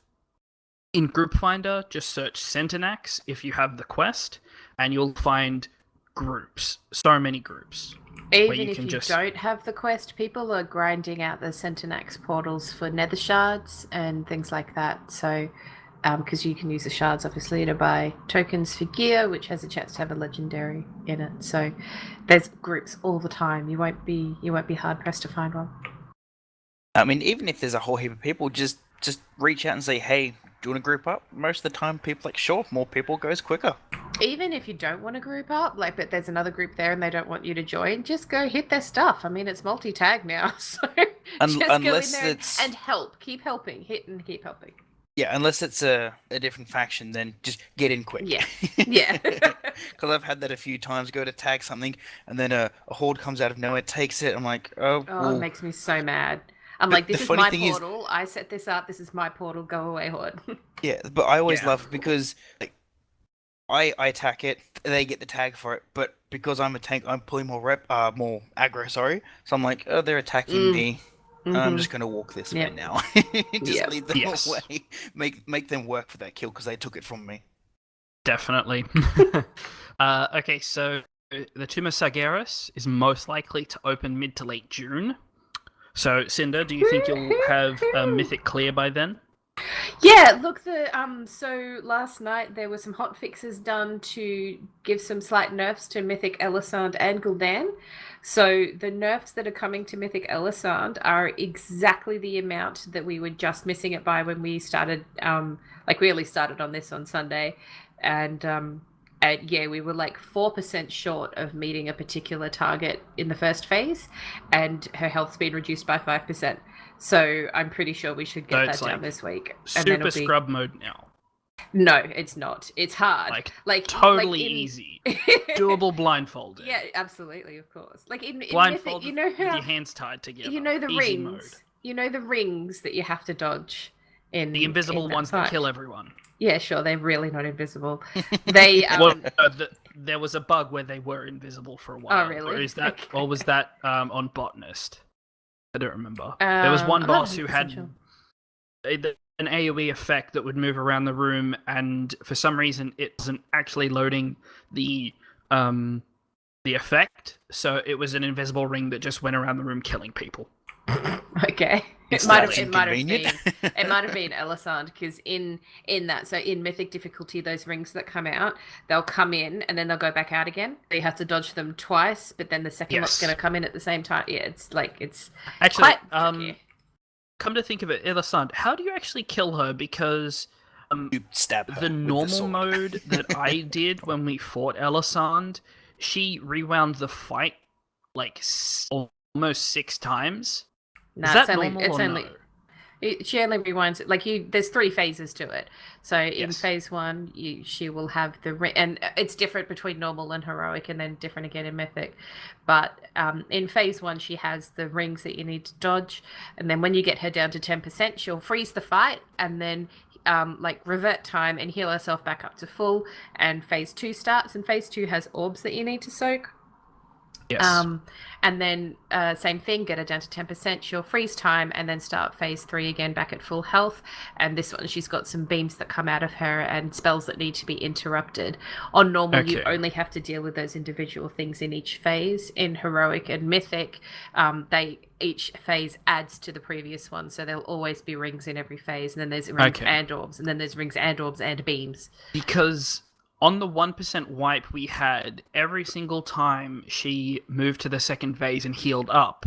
Speaker 1: in Group Finder, just search Centenax if you have the quest, and you'll find groups. So many groups.
Speaker 4: Even
Speaker 1: you
Speaker 4: if
Speaker 1: can
Speaker 4: you
Speaker 1: just-
Speaker 4: don't have the quest, people are grinding out the Centenax portals for nether shards and things like that. So, because you can use the shards obviously to buy tokens for gear, which has a chance to have a legendary in it. So, there's groups all the time. You won't be hard pressed to find one.
Speaker 3: I mean, even if there's a whole heap of people, just reach out and say, hey, do you want to group up? Most of the time, people are like, sure, more people goes quicker.
Speaker 4: Even if you don't want to group up, but there's another group there and they don't want you to join, just go hit their stuff. I mean, it's multi-tag now, so just go in
Speaker 3: unless
Speaker 4: there
Speaker 3: it's-
Speaker 4: and help. Keep helping. Hit and keep helping.
Speaker 3: Yeah, unless it's a different faction, then just get in quick.
Speaker 4: Yeah. Yeah.
Speaker 3: Because I've had that a few times, go to tag something, and then a horde comes out of nowhere, takes it. I'm like, oh,
Speaker 4: Oh,
Speaker 3: well,
Speaker 4: it makes me so mad. I'm
Speaker 3: But
Speaker 4: like, this
Speaker 3: the
Speaker 4: is
Speaker 3: funny
Speaker 4: my
Speaker 3: thing is-
Speaker 4: portal. I set this up. This is my portal. Go away, horde.
Speaker 3: yeah. But I always
Speaker 1: Yeah.
Speaker 3: love because like, I attack it, they get the tag for it, but because I'm a tank, I'm pulling more more aggro. Sorry, so I'm like, oh, they're attacking me. I'm
Speaker 4: Mhm.
Speaker 3: just gonna walk this way
Speaker 4: Yep.
Speaker 3: now. Just
Speaker 4: Yep.
Speaker 3: lead them
Speaker 1: Yes.
Speaker 3: away. Make them work for that kill because they took it from me.
Speaker 1: Definitely. Okay, so the Tomb of Sargeras is most likely to open mid to late June. So, Cinder, do you think you'll have Mythic clear by then?
Speaker 4: Yeah, look, so last night there were some hot fixes done to give some slight nerfs to Mythic Elisand and Gul'dan. So the nerfs that are coming to Mythic Elisand are exactly the amount that we were just missing it by when we started, we only started on this on Sunday, and yeah, we were like 4% short of meeting a particular target in the first phase, and her health's been reduced by 5%. So I'm pretty sure we should
Speaker 1: So
Speaker 4: get
Speaker 1: it's
Speaker 4: that down
Speaker 1: like
Speaker 4: this week.
Speaker 1: Super
Speaker 4: it'll be...
Speaker 1: scrub mode now.
Speaker 4: No, it's not. It's hard.
Speaker 1: Like totally easy. Doable blindfolded.
Speaker 4: Yeah, absolutely, of course. Like in Mythic,
Speaker 1: Blindfolded
Speaker 4: you know
Speaker 1: with
Speaker 4: how
Speaker 1: your hands tied together.
Speaker 4: you know the
Speaker 1: Easy
Speaker 4: rings.
Speaker 1: mode.
Speaker 4: You know the rings that you have to dodge in
Speaker 1: The invisible
Speaker 4: in
Speaker 1: ones that
Speaker 4: fight?
Speaker 1: kill everyone.
Speaker 4: Yeah, sure. They're really not invisible. They
Speaker 1: Well, there was a bug where they were invisible for a while.
Speaker 4: Oh, really?
Speaker 1: Or is that,
Speaker 4: Okay.
Speaker 1: or was that on Botanist? I don't remember. There was one
Speaker 4: I'm not
Speaker 1: boss who
Speaker 4: 100%
Speaker 1: had
Speaker 4: sure.
Speaker 1: an AoE effect that would move around the room, and for some reason it wasn't actually loading the effect, so it was an invisible ring that just went around the room killing people.
Speaker 4: Okay.
Speaker 3: It's
Speaker 4: It might
Speaker 3: that
Speaker 4: have
Speaker 3: inconvenient.
Speaker 4: been it might have been Elisand, because in that, so in Mythic difficulty, those rings that come out, they'll come in and then they'll go back out again. So you have to dodge them twice, but then the second lot's
Speaker 1: Yes.
Speaker 4: going to come in at the same time. Yeah, it's
Speaker 1: Actually,
Speaker 4: quite tricky.
Speaker 1: come to think of it, Elisand, how do you actually kill her? Because
Speaker 3: You stab her
Speaker 1: the
Speaker 3: with
Speaker 1: normal
Speaker 3: sword.
Speaker 1: mode that I did when we fought Elisand, she rewound the fight like almost 6 times.
Speaker 4: No,
Speaker 1: Is that
Speaker 4: it's only,
Speaker 1: normal
Speaker 4: it's
Speaker 1: or
Speaker 4: only,
Speaker 1: no?
Speaker 4: she only rewinds it. Like there's 3 phases to it. So in
Speaker 1: Yes.
Speaker 4: phase 1, she will have the ring, and it's different between normal and heroic, and then different again in mythic. But in phase 1, she has the rings that you need to dodge, and then when you get her down to 10%, she'll freeze the fight, and then revert time and heal herself back up to full. And phase 2 starts, and phase 2 has orbs that you need to soak.
Speaker 1: Yes.
Speaker 4: And then same thing, get her down to 10%. She'll freeze time and then start phase 3 again back at full health. And this one, she's got some beams that come out of her and spells that need to be interrupted. On normal, you
Speaker 1: Okay.
Speaker 4: only have to deal with those individual things in each phase. In heroic and mythic, each phase adds to the previous one, so there'll always be rings in every phase. And then there's rings and orbs, and then there's rings and orbs and beams.
Speaker 1: Because on the 1% wipe we had, every single time she moved to the second phase and healed up,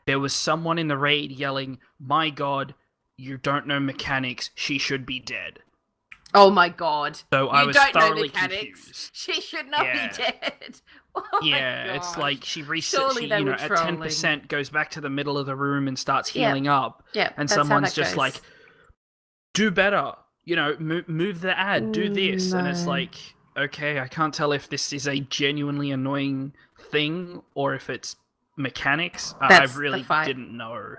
Speaker 1: there was someone in the raid yelling, "My god, you don't know mechanics, she should be dead."
Speaker 4: Oh my god.
Speaker 1: So I was thoroughly confused.
Speaker 4: She should not be dead. Oh
Speaker 1: yeah, it's like she resets,
Speaker 4: Surely they were
Speaker 1: at 10% goes back to the middle of the room and starts healing up.
Speaker 4: Yeah,
Speaker 1: and
Speaker 4: that's how
Speaker 1: someone's
Speaker 4: that
Speaker 1: just
Speaker 4: goes.
Speaker 1: like, do better. Move the ad, do this. And it's
Speaker 4: No.
Speaker 1: like, okay, I can't tell if this is a genuinely annoying thing or if it's mechanics. I
Speaker 4: That's the
Speaker 1: really
Speaker 4: fight.
Speaker 1: didn't know.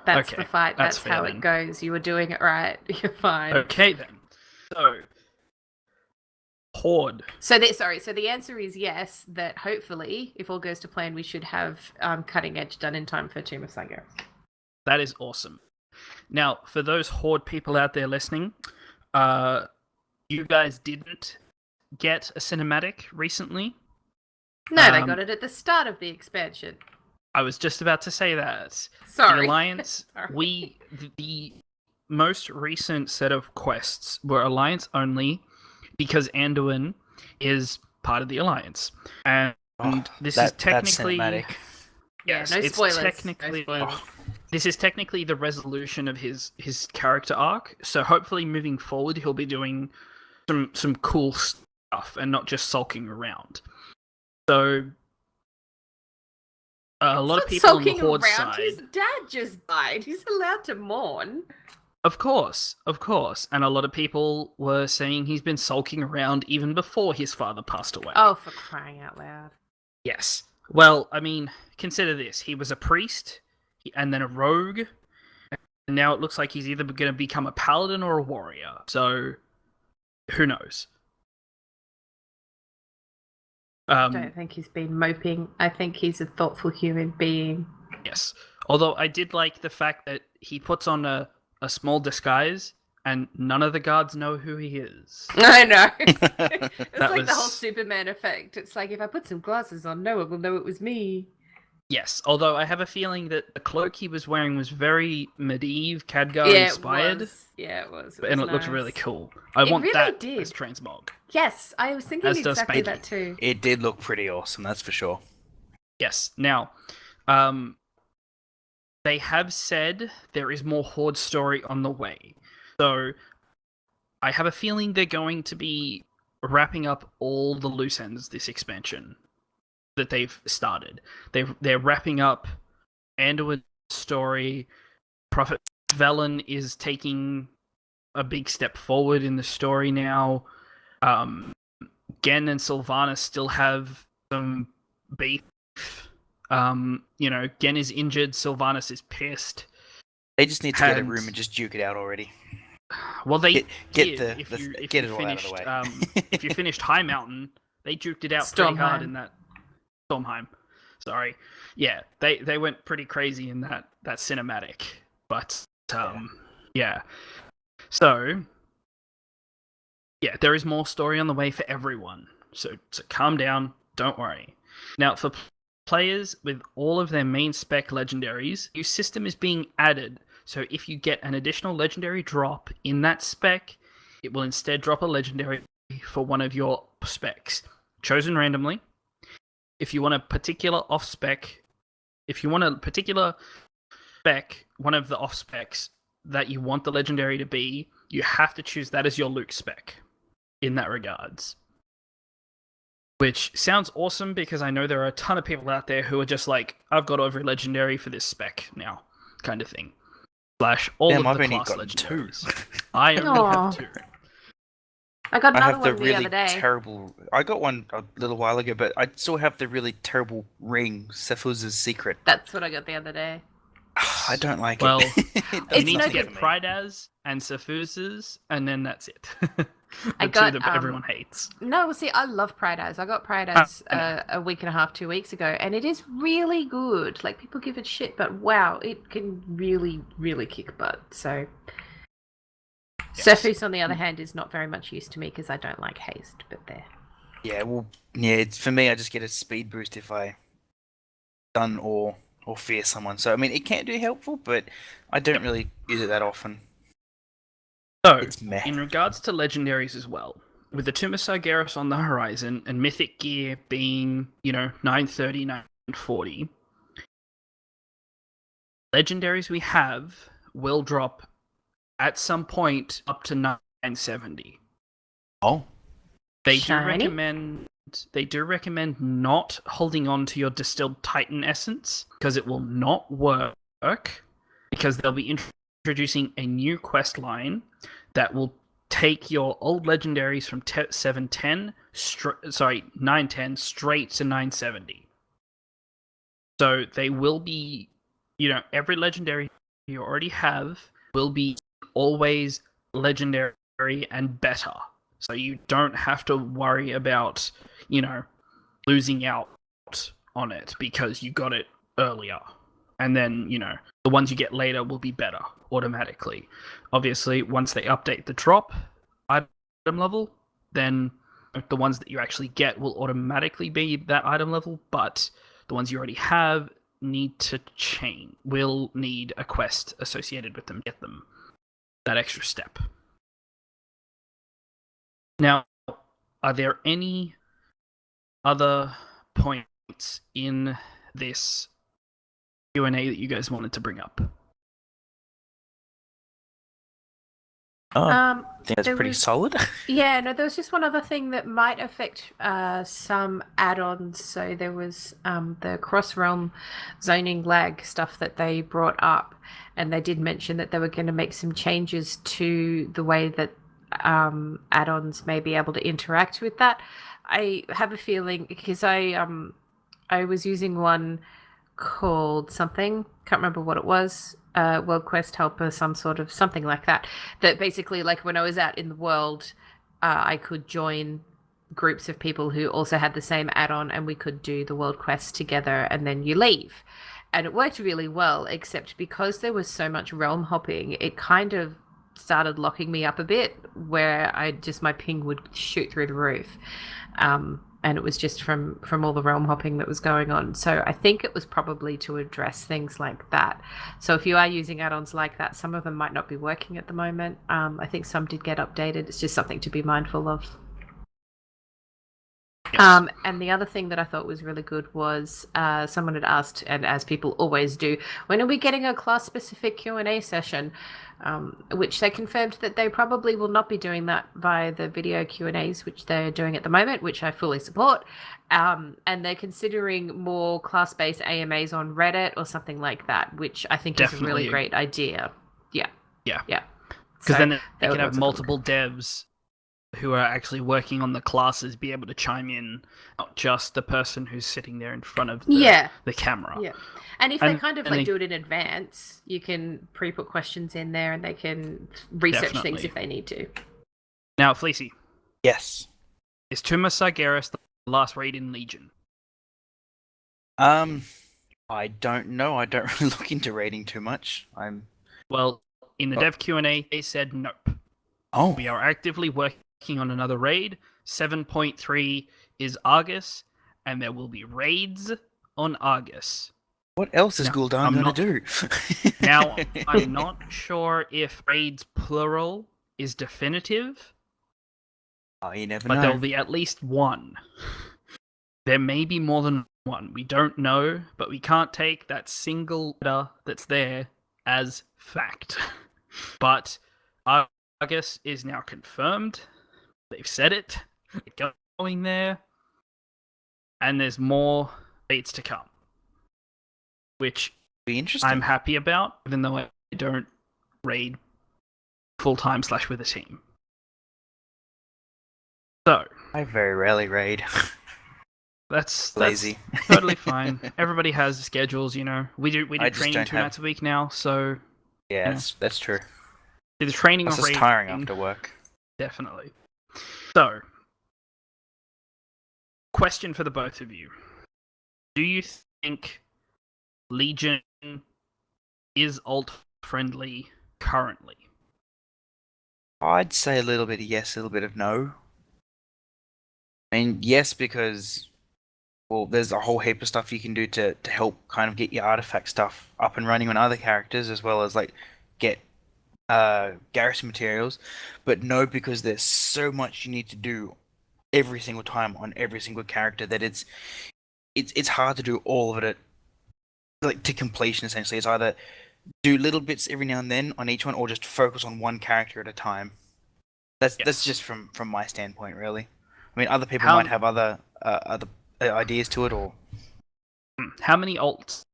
Speaker 4: That's
Speaker 1: Okay,
Speaker 4: the fight.
Speaker 1: that's
Speaker 4: That's how
Speaker 1: fair
Speaker 4: it
Speaker 1: then.
Speaker 4: goes. You were doing it right. You're fine.
Speaker 1: Okay then. So, Horde.
Speaker 4: So the answer is yes, that hopefully, if all goes to plan, we should have Cutting Edge done in time for Tomb of Sangha.
Speaker 1: That is awesome. Now, for those Horde people out there listening, you guys didn't get a cinematic recently.
Speaker 4: No, they got it at the start of the expansion.
Speaker 1: I was just about to say that.
Speaker 4: Sorry.
Speaker 1: The Alliance,
Speaker 4: Sorry.
Speaker 1: the most recent set of quests were Alliance only because Anduin is part of the Alliance. And this is technically...
Speaker 3: That's cinematic.
Speaker 1: Yes,
Speaker 4: no
Speaker 1: it's
Speaker 4: spoilers.
Speaker 1: technically...
Speaker 4: No spoilers.
Speaker 1: This is technically the resolution of his character arc, so hopefully moving forward he'll be doing some cool stuff and not just sulking around. So a lot of people on the Horde side...
Speaker 4: His dad just died. He's allowed to mourn.
Speaker 1: Of course. And a lot of people were saying he's been sulking around even before his father passed away.
Speaker 4: Oh, for crying out loud.
Speaker 1: Yes. Well, I mean, consider this. He was a priest, and then a rogue, and now it looks like he's either going to become a paladin or a warrior. So, who knows?
Speaker 4: I don't think he's been moping. I think he's a thoughtful human being.
Speaker 1: Yes. Although I did like the fact that he puts on a small disguise and none of the guards know who he is.
Speaker 4: I know. It's
Speaker 1: That
Speaker 4: like
Speaker 1: was-
Speaker 4: the whole Superman effect. It's like, if I put some glasses on, no one will know it was me.
Speaker 1: Yes, although I have a feeling that the cloak he was wearing was very medieval Khadgar inspired.
Speaker 4: It was.
Speaker 1: And it looked really cool. I
Speaker 4: It
Speaker 1: want
Speaker 4: really
Speaker 1: that
Speaker 4: did.
Speaker 1: as transmog.
Speaker 4: Yes, I was thinking
Speaker 1: As does
Speaker 4: exactly
Speaker 1: Spanky.
Speaker 4: that too.
Speaker 3: It did look pretty awesome, that's for sure.
Speaker 1: Yes. Now, they have said there is more Horde story on the way. So, I have a feeling they're going to be wrapping up all the loose ends this expansion that they've started. They're wrapping up Anduin's story. Prophet Velen is taking a big step forward in the story now. Gen and Sylvanas still have some beef. Gen is injured, Sylvanas is pissed.
Speaker 3: They just need to get a
Speaker 1: And-
Speaker 3: room and just duke it out already.
Speaker 1: Well, they
Speaker 3: Get
Speaker 1: did.
Speaker 3: get it all out of the way.
Speaker 1: If you finished High Mountain, they juked it out pretty hard in that Stormheim. Sorry, yeah, they went pretty crazy in that cinematic. But yeah. So yeah, there is more story on the way for everyone. So calm down, don't worry. Now for players with all of their main spec legendaries, new system is being added. So if you get an additional legendary drop in that spec, it will instead drop a legendary for one of your specs, chosen randomly. If you want a particular spec, one of the off specs that you want the legendary to be, you have to choose that as your Luke spec in that regards. Which sounds awesome because I know there are a ton of people out there who are just like, I've got every legendary for this spec now, kind of thing. All
Speaker 3: Damn,
Speaker 1: of
Speaker 3: I've
Speaker 1: the
Speaker 3: only
Speaker 1: class
Speaker 3: got two.
Speaker 1: legendaries. I only
Speaker 4: Aw.
Speaker 1: have 2.
Speaker 4: I got
Speaker 3: I
Speaker 4: another
Speaker 3: have the
Speaker 4: one the
Speaker 3: really
Speaker 4: other day.
Speaker 3: terrible. I got one a little while ago, but I still have the really terrible ring, Sephuz's secret.
Speaker 4: That's what I got the other day.
Speaker 3: I don't like
Speaker 1: Well,
Speaker 3: it. It
Speaker 1: You
Speaker 3: does
Speaker 1: need to
Speaker 3: nothing
Speaker 1: get
Speaker 3: for me.
Speaker 1: Pridaz and Suffusas, and then that's it. the
Speaker 4: I
Speaker 1: two
Speaker 4: got,
Speaker 1: that everyone hates.
Speaker 4: No, well, see, I love Pride Eyes. I got Pride
Speaker 1: I
Speaker 4: Eyes
Speaker 1: know.
Speaker 4: a week and a half, 2 weeks ago, and it is really good. Like, people give it shit, but wow, it can really, really kick butt. So,
Speaker 1: Yes.
Speaker 4: Surface, on the other hand, is not very much use to me because I don't like haste, but there.
Speaker 3: Yeah, well, yeah. For me, I just get a speed boost if I stun or fear someone. So I mean, it can do helpful, but I don't really use it that often.
Speaker 1: So,
Speaker 3: It's meh.
Speaker 1: in regards to legendaries as well, with the Tomb of Sargeras on the horizon and Mythic Gear being, 930, 940, legendaries we have will drop at some point up to 970.
Speaker 3: Oh,
Speaker 1: They
Speaker 4: Shiny?
Speaker 1: they do recommend not holding on to your distilled Titan essence because it will not work because they'll be introducing a new quest line that will take your old legendaries from 710 910 straight to 970. So they will be, every legendary you already have will be always legendary and better. So you don't have to worry about, losing out on it because you got it earlier. And then, the ones you get later will be better automatically. Obviously, once they update the drop item level, then the ones that you actually get will automatically be that item level, but the ones you already have need to change, will need a quest associated with them to get them that extra step. Now, are there any other points in this Q&A that you guys wanted to bring up?
Speaker 3: I think that's
Speaker 4: there
Speaker 3: pretty
Speaker 4: was-
Speaker 3: solid.
Speaker 4: Yeah, no, there was just one other thing that might affect some add-ons. So there was the cross-realm zoning lag stuff that they brought up, and they did mention that they were going to make some changes to the way that add-ons may be able to interact with that. I have a feeling because I was using one called something, can't remember what it was, World Quest Helper, something like that. That basically, like when I was out in the world, I could join groups of people who also had the same add-on, and we could do the world quest together, and then you leave. And it worked really well, except because there was so much realm hopping, it kind of started locking me up a bit, where my ping would shoot through the roof. And it was just from all the realm hopping that was going on. So I think it was probably to address things like that. So if you are using add-ons like that, some of them might not be working at the moment. I think some did get updated. It's just something to be mindful of.
Speaker 1: Yes.
Speaker 4: And the other thing that I thought was really good was someone had asked, and as people always do, when are we getting a class-specific Q&A session? Which they confirmed that they probably will not be doing that via the video Q&As, which they're doing at the moment, which I fully support. And they're considering more class-based AMAs on Reddit or something like that, which I think is a really
Speaker 1: Definitely.
Speaker 4: great idea. Yeah.
Speaker 1: Yeah.
Speaker 4: Yeah.
Speaker 1: Because
Speaker 4: So
Speaker 1: then they
Speaker 4: would
Speaker 1: can have
Speaker 4: also
Speaker 1: multiple devs who are actually working on the classes be able to chime in, not just the person who's sitting there in front of the camera.
Speaker 4: Yeah. And if they
Speaker 1: And-
Speaker 4: kind of
Speaker 1: and
Speaker 4: like
Speaker 1: they-
Speaker 4: do it in advance, you can pre-put questions in there and they can research things
Speaker 1: Definitely.
Speaker 4: if they need to.
Speaker 1: Now, Fleecy,
Speaker 3: Yes.
Speaker 1: is Tomb of Sargeras the last raid in Legion?
Speaker 3: I don't know. I don't really look into rating too much.
Speaker 1: Well, in the dev Q&A, they said nope.
Speaker 3: Oh,
Speaker 1: We are actively working on another raid. 7.3 is Argus, and there will be raids on Argus.
Speaker 3: what else is
Speaker 1: Now,
Speaker 3: Gul'dan
Speaker 1: I'm
Speaker 3: gonna
Speaker 1: not-
Speaker 3: do?
Speaker 1: Now, I'm not sure if raids plural is definitive,
Speaker 3: Oh, you never
Speaker 1: but
Speaker 3: know.
Speaker 1: there will be at least one. There may be more than one. We don't know, but we can't take that single letter that's there as fact. But Argus is now confirmed. They've said it. It's going there. And there's more dates to come. Which
Speaker 3: Be interesting.
Speaker 1: I'm happy about, even though I don't raid full-time / with a team. So,
Speaker 3: I very rarely raid.
Speaker 1: That's
Speaker 3: Lazy.
Speaker 1: totally fine. Everybody has schedules, We do
Speaker 3: I just
Speaker 1: training
Speaker 3: don't
Speaker 1: 2
Speaker 3: have-
Speaker 1: nights a week now, so
Speaker 3: Yeah,
Speaker 1: Yeah.
Speaker 3: that's true.
Speaker 1: the training
Speaker 3: Plus,
Speaker 1: or
Speaker 3: it's
Speaker 1: raiding,
Speaker 3: tiring after work.
Speaker 1: definitely. So, question for the both of you: do you think Legion is alt friendly currently?
Speaker 3: I'd say a little bit of yes, a little bit of no. I mean, yes, because well, there's a whole heap of stuff you can do to help kind of get your artifact stuff up and running on other characters, as well as like get garrison materials. But no, because there's so much you need to do every single time on every single character that it's hard to do all of it like to completion. Essentially, it's either do little bits every now and then on each one, or just focus on one character at a time. That's
Speaker 1: Yes.
Speaker 3: just from my standpoint, really. I mean, other people
Speaker 1: How-
Speaker 3: might have other ideas to it, or
Speaker 1: How many alts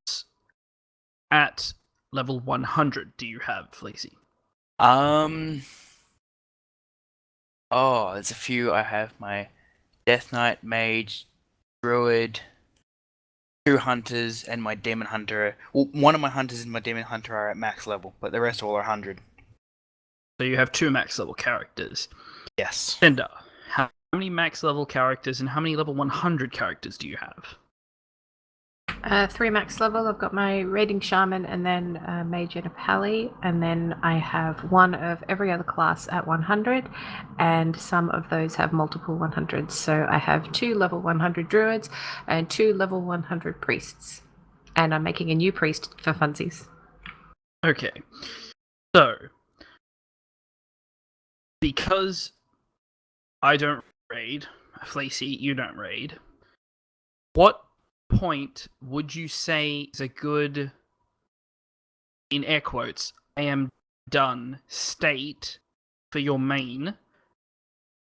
Speaker 1: at level 100 do you have, Fleecy?
Speaker 3: oh, there's a few. I have my Death Knight, Mage, Druid, 2 Hunters, and my Demon Hunter. Well, one of my Hunters and my Demon Hunter are at max level, but the rest all are 100.
Speaker 1: So you have 2 max level characters.
Speaker 3: Yes.
Speaker 1: Cinder, how many max level characters and how many level 100 characters do you have?
Speaker 4: 3 max level. I've got my raiding shaman and then mage and a pally, and then I have one of every other class at 100, and some of those have multiple 100s. So I have 2 level 100 druids and 2 level 100 priests, and I'm making a new priest for funsies.
Speaker 1: Okay. So, because I don't raid, Fleecy, you don't raid, what point would you say is a good, in air quotes, I am done state for your main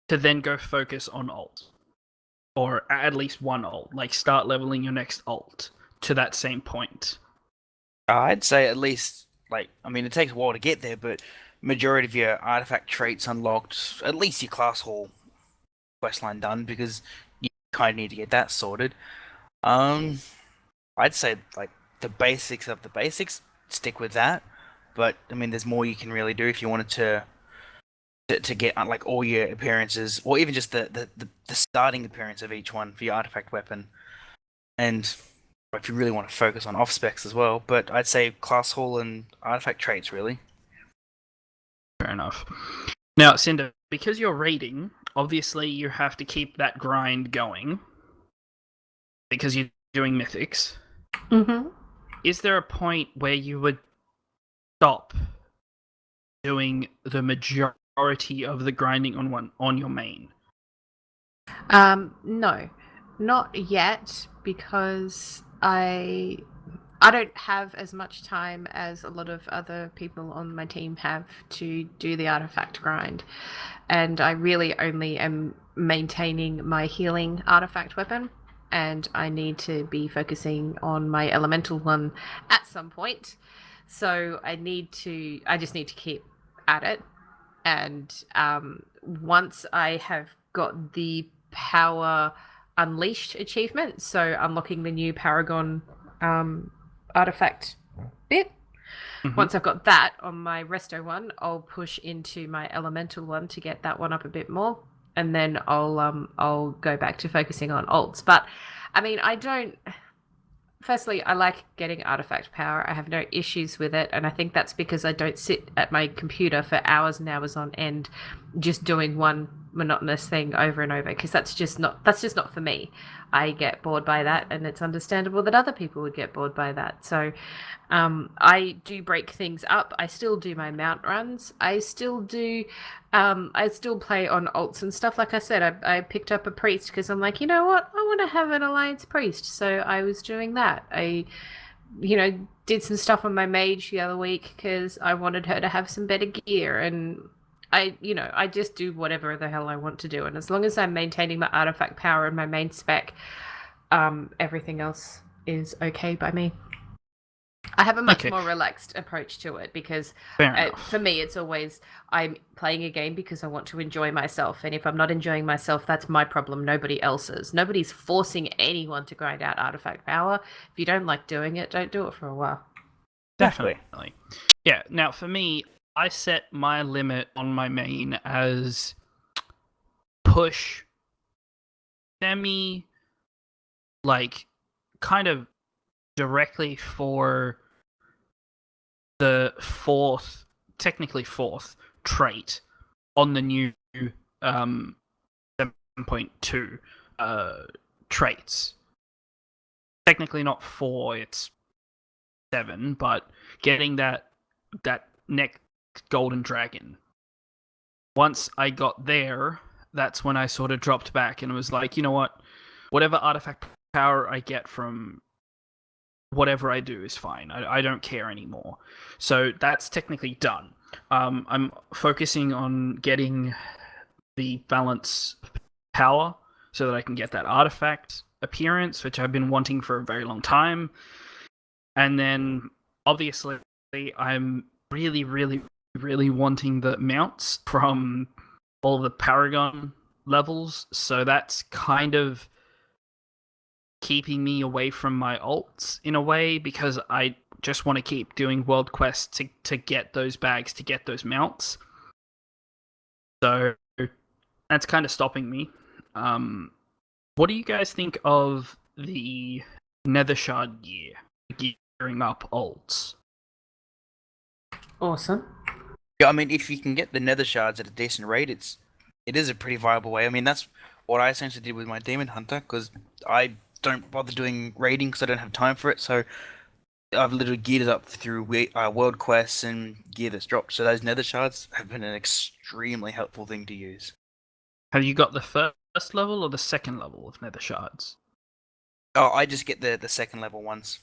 Speaker 1: to then go focus on alt? Or at least one alt, like start leveling your next alt to that same point.
Speaker 3: I'd say at least, like, I mean, it takes a while to get there, but majority of your artifact traits unlocked, at least your class hall questline done, because you kind of need to get that sorted. I'd say like the basics of the basics, stick with that. But I mean, there's more you can really do if you wanted to get like all your appearances, or even just the starting appearance of each one for your artifact weapon. And if you really want to focus on off specs as well, but I'd say class hall and artifact traits really.
Speaker 1: Fair enough. Now, Cinder, because you're raiding, obviously you have to keep that grind going because you're doing mythics.
Speaker 4: Mm-hmm.
Speaker 1: Is there a point where you would stop doing the majority of the grinding on your main?
Speaker 4: No, not yet, because I don't have as much time as a lot of other people on my team have to do the artifact grind, and I really only am maintaining my healing artifact weapon, and I need to be focusing on my elemental one at some point. So I just need to keep at it, and once I have got the power unleashed achievement, so unlocking the new Paragon artifact bit.
Speaker 1: Mhm.
Speaker 4: Once I've got that on my resto one, I'll push into my elemental one to get that one up a bit more, and then I'll go back to focusing on alts. But I mean, firstly, I like getting artifact power. I have no issues with it, and I think that's because I don't sit at my computer for hours and hours on end just doing one monotonous thing over and over, because that's just not for me. I get bored by that, and it's understandable that other people would get bored by that. So I do break things up. I still do my mount runs. I still play on alts and stuff. Like I said, I picked up a priest because I'm like, you know what? I want to have an alliance priest. So I was doing that. I did some stuff on my mage the other week because I wanted her to have some better gear, and I just do whatever the hell I want to do. And as long as I'm maintaining my artifact power and my main spec, everything else is okay by me. I have a much
Speaker 1: Okay.
Speaker 4: more relaxed approach to it because
Speaker 1: Fair enough.
Speaker 4: for me, it's always I'm playing a game because I want to enjoy myself. And if I'm not enjoying myself, that's my problem, nobody else's. Nobody's forcing anyone to grind out artifact power. If you don't like doing it, don't do it for a while.
Speaker 1: Definitely. Yeah, now for me, I set my limit on my main as push semi, like, kind of directly for the technically fourth trait on the new 7.2 traits. Technically not 4, it's 7, but getting that next golden dragon. Once I got there, that's when I sort of dropped back and was like, you know what? Whatever artifact power I get from whatever I do is fine. I don't care anymore. So that's technically done. I'm focusing on getting the balance power so that I can get that artifact appearance, which I've been wanting for a very long time. And then, obviously, I'm really, really, really wanting the mounts from all the Paragon levels. So that's kind of keeping me away from my ults in a way, because I just want to keep doing world quests to get those bags, to get those mounts. So that's kind of stopping me. What do you guys think of the Nether Shard gear? Gearing up ults.
Speaker 4: Awesome.
Speaker 3: Yeah, I mean, if you can get the nether shards at a decent rate, it is a pretty viable way. I mean, that's what I essentially did with my demon hunter, because I don't bother doing raiding because I don't have time for it. So I've literally geared it up through world quests and gear that's dropped. So those nether shards have been an extremely helpful thing to use.
Speaker 1: Have you got the first level or the second level of Nether Shards?
Speaker 3: Oh, I just get the second level ones.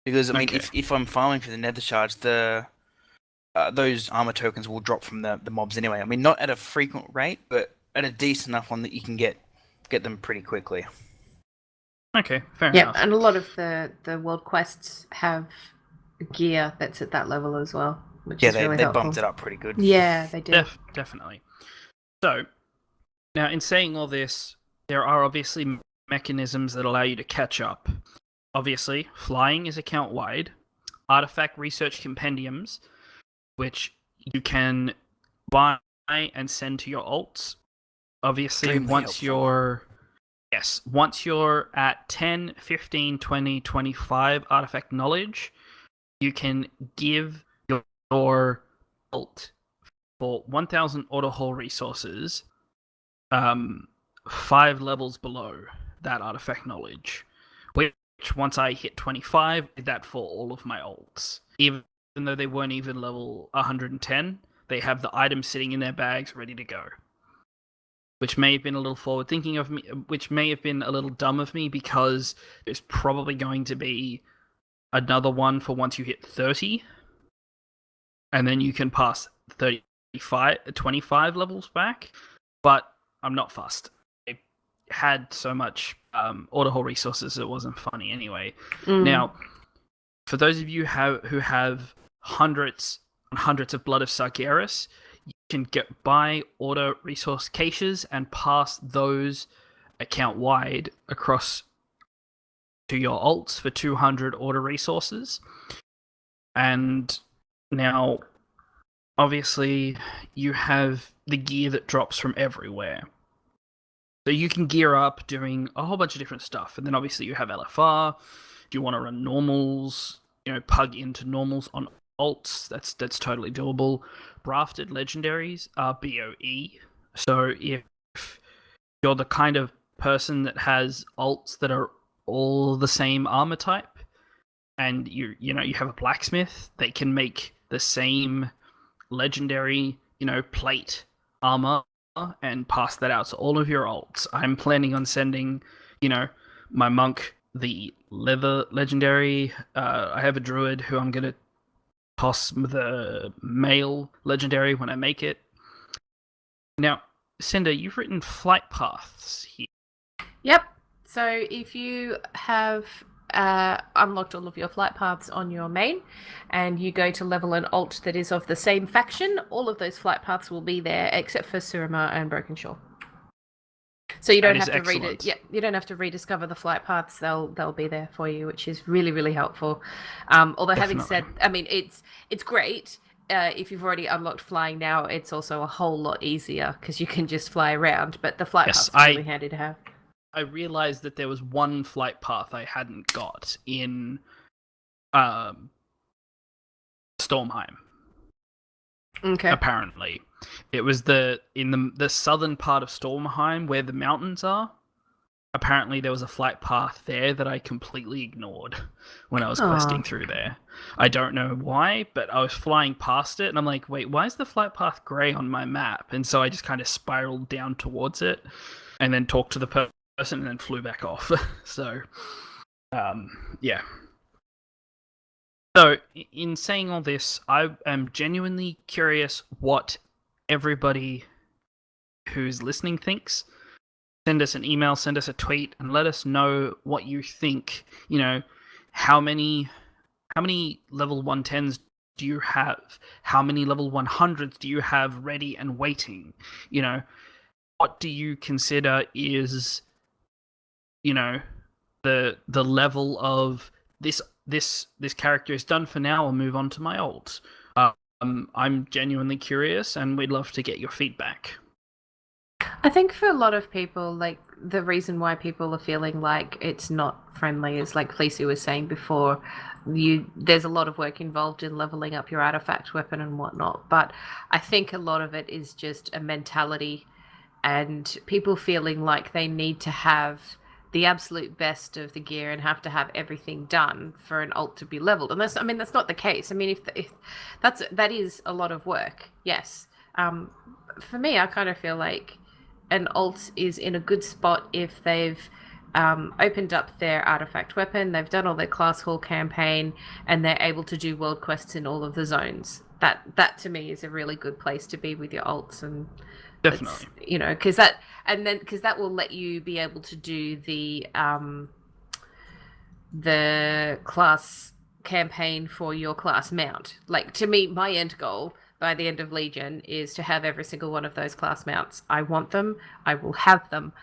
Speaker 3: Because, I mean,
Speaker 1: Okay.
Speaker 3: if I'm farming for the nether shards, those armor tokens will drop from the mobs anyway. I mean, not at a frequent rate, but at a decent enough one that you can get them pretty quickly.
Speaker 1: Okay, fair
Speaker 4: Yeah,
Speaker 1: enough.
Speaker 4: and a lot of the world quests have gear that's at that level as well, which
Speaker 3: Yeah,
Speaker 4: is really
Speaker 3: they
Speaker 4: helpful.
Speaker 3: bumped it up pretty good.
Speaker 4: Yeah, they did.
Speaker 1: Definitely. So, now in saying all this, there are obviously mechanisms that allow you to catch up. Obviously, flying is account wide. Artifact research compendiums, which you can buy and send to your alts. Obviously,
Speaker 3: Extremely
Speaker 1: once
Speaker 3: helpful.
Speaker 1: you're at 10, 15, 20, 25 artifact knowledge, you can give your alt for 1000 auto haul resources 5 levels below that artifact knowledge, which once I hit 25, did that for all of my alts. Even though they weren't even level 110, they have the items sitting in their bags ready to go. Which may have been a little forward thinking of me, which may have been a little dumb of me, because there's probably going to be another one for once you hit 30, and then you can pass 25 levels back. But I'm not fussed. I had so much auto haul resources, it wasn't funny anyway. Now, for those of you who have hundreds and hundreds of Blood of Sargeras, you can buy auto resource caches and pass those account wide across to your alts for 200 auto resources. And now, obviously, you have the gear that drops from everywhere. So you can gear up doing a whole bunch of different stuff. And then obviously you have LFR. Do you want to run normals? Pug into normals on alts. That's totally doable. Brafted legendaries are BOE. So if you're the kind of person that has alts that are all the same armor type, and you have a blacksmith, they can make the same legendary, plate armor and pass that out to all of your alts. I'm planning on sending, my monk the leather legendary. I have a druid who I'm going to toss the male legendary when I make it. Now, Cinder, you've written flight paths here.
Speaker 4: Yep. So if you have unlocked all of your flight paths on your main, and you go to level an alt that is of the same faction, all of those flight paths will be there except for Surima and Broken Shore. So you don't have to you don't have to rediscover the flight paths. They'll be there for you, which is really, really helpful. Although having said, I mean, it's great. If you've already unlocked flying now, it's also a whole lot easier because you can just fly around. But the flight paths are really handy to have.
Speaker 1: I realized that there was one flight path I hadn't got in Stormheim.
Speaker 4: Okay.
Speaker 1: Apparently, it was in the southern part of Stormheim where the mountains are. Apparently, there was a flight path there that I completely ignored when I was questing through there. I don't know why, but I was flying past it, and I'm like, wait, why is the flight path grey on my map? And so I just kind of spiraled down towards it, and then talked to the person, and then flew back off. So, yeah. So, in saying all this, I am genuinely curious what everybody who's listening thinks. Send us an email, send us a tweet, and let us know what you think. You know, how many level 110s do you have? How many level 100s do you have ready and waiting? You know, what do you consider is, you know, the level of this character is done for now, I'll move on to my alt. I'm genuinely curious, and we'd love to get your feedback.
Speaker 4: I think for a lot of people, like, the reason why people are feeling like it's not friendly is, like Fleecy was saying before, there's a lot of work involved in leveling up your artifact weapon and whatnot, but I think a lot of it is just a mentality and people feeling like they need to have the absolute best of the gear and have to have everything done for an alt to be leveled. And that's not the case. I mean, if that is a lot of work, yes. For me, I kind of feel like an alt is in a good spot if they've opened up their artifact weapon, they've done all their class hall campaign, and they're able to do world quests in all of the zones. That to me is a really good place to be with your alts, and
Speaker 1: definitely,
Speaker 4: you know, because that will let you be able to do the class campaign for your class mount. Like, to me, my end goal by the end of Legion is to have every single one of those class mounts. I want them. I will have them.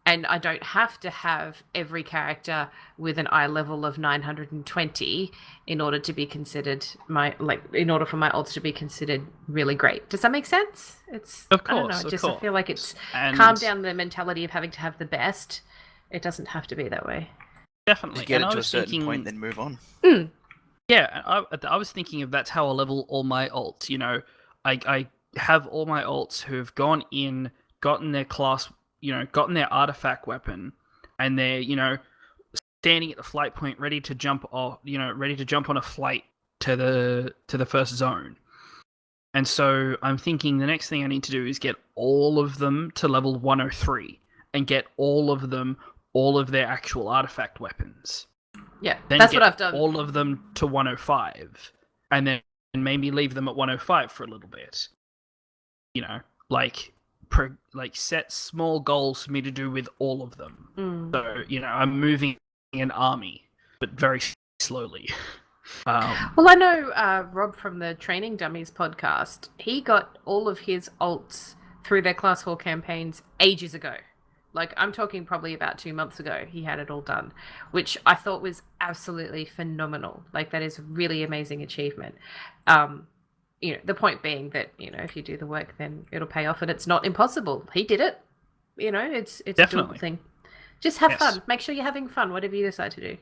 Speaker 4: And I don't have to have every character with an eye level of 920 in order to be considered in order for my alts to be considered really great. Does that make sense?
Speaker 1: Of course,
Speaker 4: I don't know. I feel like it's calmed down the mentality of having to have the best. It doesn't have to be that way.
Speaker 1: Definitely.
Speaker 3: Just get it to a certain point, then move on.
Speaker 1: Yeah, I was thinking of that's how I level all my alts. You know, I have all my alts who have gone in, gotten their class, you know, gotten their artifact weapon, and they're, you know, standing at the flight point, ready to jump off, you know, ready to jump on a flight to the first zone. And so I'm thinking the next thing I need to do is get all of them to level 103 and get all of their actual artifact weapons.
Speaker 4: Yeah,
Speaker 1: then
Speaker 4: that's what I've done.
Speaker 1: All of them to 105, and then maybe leave them at 105 for a little bit. You know, like set small goals for me to do with all of them. So, you know, I'm moving an army, but very slowly.
Speaker 4: Well, I know Rob from the Training Dummies podcast, he got all of his alts through their class hall campaigns ages ago. Like, I'm talking probably about 2 months ago, he had it all done, which I thought was absolutely phenomenal. Like, that is a really amazing achievement. You know, the point being that, you know, if you do the work, then it'll pay off, and it's not impossible. He did it. You know, it's
Speaker 1: definitely
Speaker 4: a doable thing. Just have fun. Make sure you're having fun, whatever you decide to do.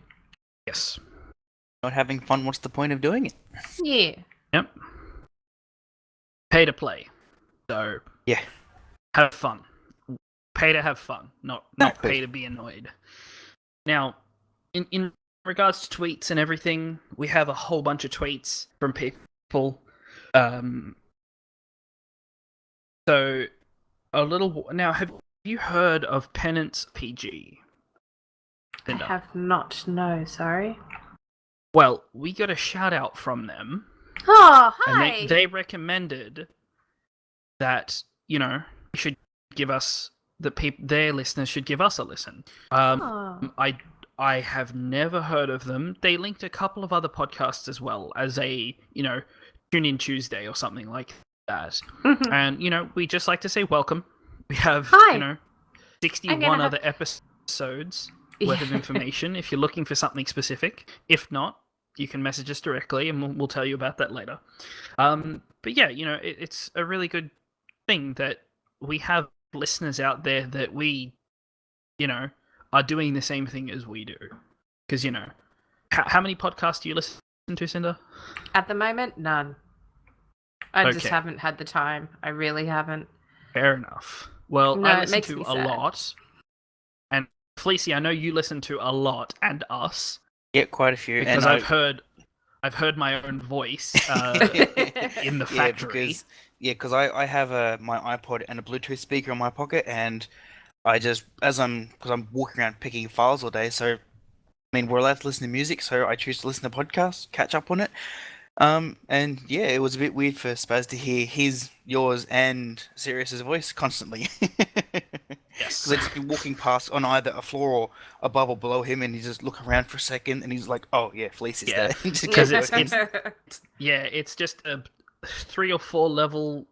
Speaker 1: Yes.
Speaker 3: Not having fun, what's the point of doing it?
Speaker 4: Yeah.
Speaker 1: Yep. Pay to play. So,
Speaker 3: yeah.
Speaker 1: Have fun. Pay to have fun, not pay to be annoyed. Now, in regards to tweets and everything, we have a whole bunch of tweets from people. So, now, have you heard of Penance PG?
Speaker 4: Linda? I have not. No, sorry.
Speaker 1: Well, we got a shout out from them.
Speaker 4: Oh, hi!
Speaker 1: And they recommended that, you know, we should give us their listeners should give us a listen. I I have never heard of them. They linked a couple of other podcasts as well as a, Tune In Tuesday or something like that. And, we just like to say welcome. We have,
Speaker 4: Hi.
Speaker 1: 61 other episodes worth of information if you're looking for something specific. If not, you can message us directly and we'll tell you about that later. But yeah, it's a really good thing that we have listeners out there that we, are doing the same thing as we do. Because, how many podcasts do you listen to, Cinder?
Speaker 4: At the moment, none. I just
Speaker 1: Okay.
Speaker 4: haven't had the time. I really haven't.
Speaker 1: Fair enough. Well,
Speaker 4: No,
Speaker 1: I
Speaker 4: it
Speaker 1: listen
Speaker 4: makes
Speaker 1: to
Speaker 4: me
Speaker 1: a
Speaker 4: sad.
Speaker 1: lot. And Fleecy, I know you listen to a lot, and us.
Speaker 3: Yeah, quite a few.
Speaker 1: Because
Speaker 3: and
Speaker 1: I've heard my own voice in the
Speaker 3: yeah,
Speaker 1: factory.
Speaker 3: because I have my iPod and a Bluetooth speaker in my pocket, and I just because I'm walking around picking files all day, so I mean we're allowed to listen to music, so I choose to listen to podcasts, catch up on it. And yeah, it was a bit weird for Spaz to hear yours, and Sirius's voice constantly.
Speaker 1: Yes.
Speaker 3: Because I'd just be walking past on either a floor or above or below him, and he just look around for a second, and he's like, "Oh yeah, Fleece is there."
Speaker 1: Because it's just a 3 or 4 level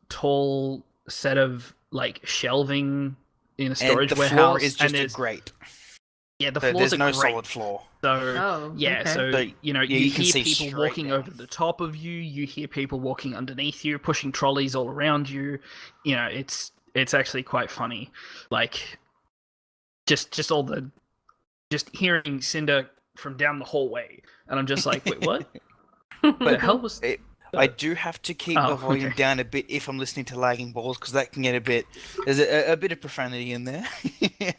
Speaker 1: tall set of like shelving in a storage
Speaker 3: and the
Speaker 1: warehouse,
Speaker 3: floor is just
Speaker 1: and
Speaker 3: a
Speaker 1: there's
Speaker 3: grate.
Speaker 1: the
Speaker 3: So
Speaker 1: floors
Speaker 3: there's
Speaker 1: are
Speaker 3: no
Speaker 1: great.
Speaker 3: solid floor.
Speaker 1: So
Speaker 4: Oh,
Speaker 1: yeah,
Speaker 4: okay.
Speaker 1: so
Speaker 3: So,
Speaker 1: you
Speaker 3: you can
Speaker 1: hear
Speaker 3: see
Speaker 1: people
Speaker 3: straight
Speaker 1: walking
Speaker 3: down.
Speaker 1: over the top of you. You hear people walking underneath you, pushing trolleys all around you. It's actually quite funny. Like just all the hearing Cinder from down the hallway, and I'm just like, wait, what? The hell was?
Speaker 3: I do have to keep the volume
Speaker 1: okay.
Speaker 3: down a bit if I'm listening to lagging balls, because that can get a bit. There's a bit of profanity in there.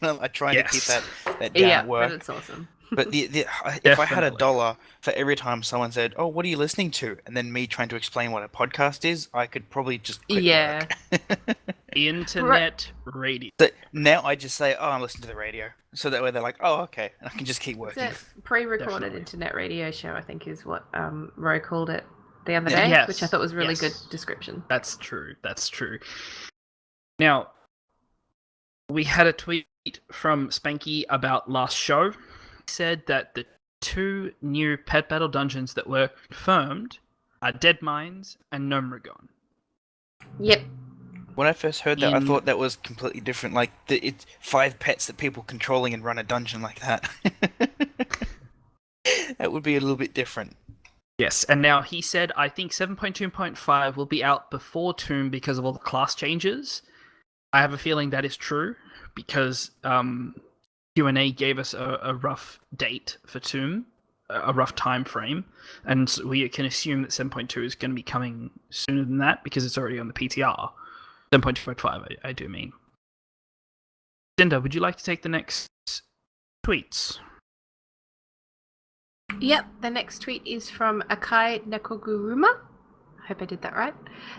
Speaker 3: And I try to keep
Speaker 1: Yes.
Speaker 3: that down
Speaker 4: Yeah,
Speaker 3: at work.
Speaker 4: but it's awesome.
Speaker 3: But if I had
Speaker 1: Definitely.
Speaker 3: $1 for every time someone said, "Oh, what are you listening to?" and then me trying to explain what a podcast is, I could probably just quit
Speaker 4: Yeah.
Speaker 3: work.
Speaker 1: Internet radio.
Speaker 3: So now I just say, "Oh, I'm listening to the radio," so that way they're like, "Oh, okay," and I can just keep
Speaker 4: It's
Speaker 3: working.
Speaker 4: a pre-recorded
Speaker 1: Definitely.
Speaker 4: internet radio show, I think, is what Ro called it the other day,
Speaker 1: Yes,
Speaker 4: which I thought was a really
Speaker 1: yes.
Speaker 4: good description.
Speaker 1: That's true. That's true. Now, we had a tweet from Spanky about last show. He said that the 2 new pet battle dungeons that were confirmed are Dead Mines and Gnomragon.
Speaker 4: Yep.
Speaker 3: When I first heard that, I
Speaker 1: In-
Speaker 3: thought that was completely different. Like it's 5 pets that people controlling and run a dungeon like that. That would be a little bit different.
Speaker 1: Yes, and now he said, I think 7.2.5 will be out before Tomb because of all the class changes. I have a feeling that is true because Q&A gave us a rough date for Tomb, a rough time frame, and so we can assume that 7.2 is going to be coming sooner than that because it's already on the PTR. 7.2.5, I do mean. Cinder, would you like to take the next tweets?
Speaker 4: Yep, the next tweet is from Akai Nekoguruma. I hope I did that right.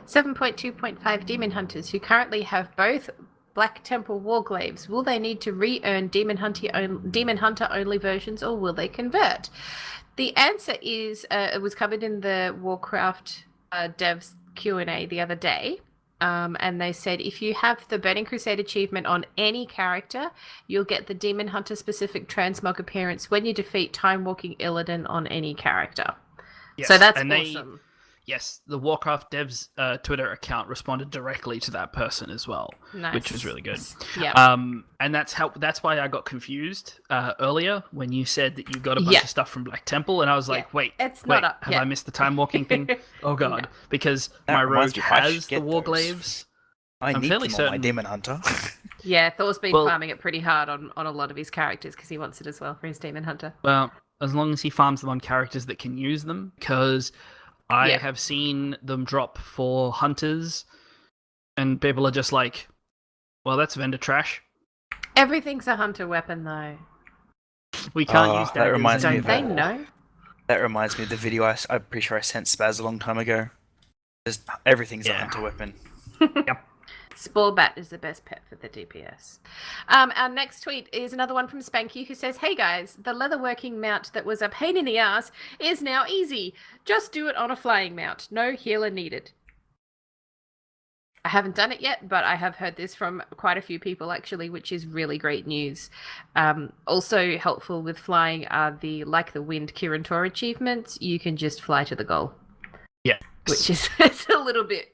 Speaker 4: 7.2.5 Demon Hunters who currently have both Black Temple Warglaives. Will they need to re-earn Demon Hunter only versions, or will they convert? The answer is it was covered in the Warcraft devs Q&A the other day. And they said if you have the Burning Crusade achievement on any character, you'll get the Demon Hunter specific transmog appearance when you defeat Time Walking Illidan on any character.
Speaker 1: Yes,
Speaker 4: So that's
Speaker 1: and
Speaker 4: awesome.
Speaker 1: Yes, the Warcraft devs Twitter account responded directly to that person as well,
Speaker 4: Nice.
Speaker 1: which was really good.
Speaker 4: Yeah.
Speaker 1: And that's why I got confused earlier when you said that you got a bunch of stuff from Black Temple, and I was like, wait,
Speaker 4: not up.
Speaker 1: have I missed the time walking thing? Oh god,
Speaker 4: No.
Speaker 1: because
Speaker 3: That
Speaker 1: my
Speaker 3: reminds
Speaker 1: rogue
Speaker 3: me, I
Speaker 1: has
Speaker 3: should
Speaker 1: the
Speaker 3: get
Speaker 1: Warglaives.
Speaker 3: I
Speaker 1: I'm
Speaker 3: need
Speaker 1: fairly
Speaker 3: them on my
Speaker 1: certain-
Speaker 3: Demon Hunter.
Speaker 4: Yeah, Thor's been
Speaker 1: Well-
Speaker 4: farming it pretty hard on a lot of his characters because he wants it as well for his Demon Hunter.
Speaker 1: Well, as long as he farms them on characters that can use them, because I
Speaker 4: Yeah.
Speaker 1: have seen them drop for hunters, and people are just like, well, that's vendor trash.
Speaker 4: Everything's a hunter weapon, though.
Speaker 1: We can't use
Speaker 3: that
Speaker 1: daggers
Speaker 3: reminds me
Speaker 4: Don't
Speaker 3: of
Speaker 4: they
Speaker 1: anymore.
Speaker 4: know?
Speaker 3: That reminds me of the video I'm pretty sure I sent Spaz a long time ago. Just everything's a
Speaker 1: Yeah.
Speaker 3: hunter weapon.
Speaker 4: Spore Bat is the best pet for the DPS. Our next tweet is another one from Spanky who says, "Hey guys, the leatherworking mount that was a pain in the ass is now easy. Just do it on a flying mount. No healer needed." I haven't done it yet, but I have heard this from quite a few people actually, which is really great news. Also helpful with flying are the Wind Kirin Tor achievements. You can just fly to the goal.
Speaker 1: Yeah.
Speaker 4: Which is it's a little bit,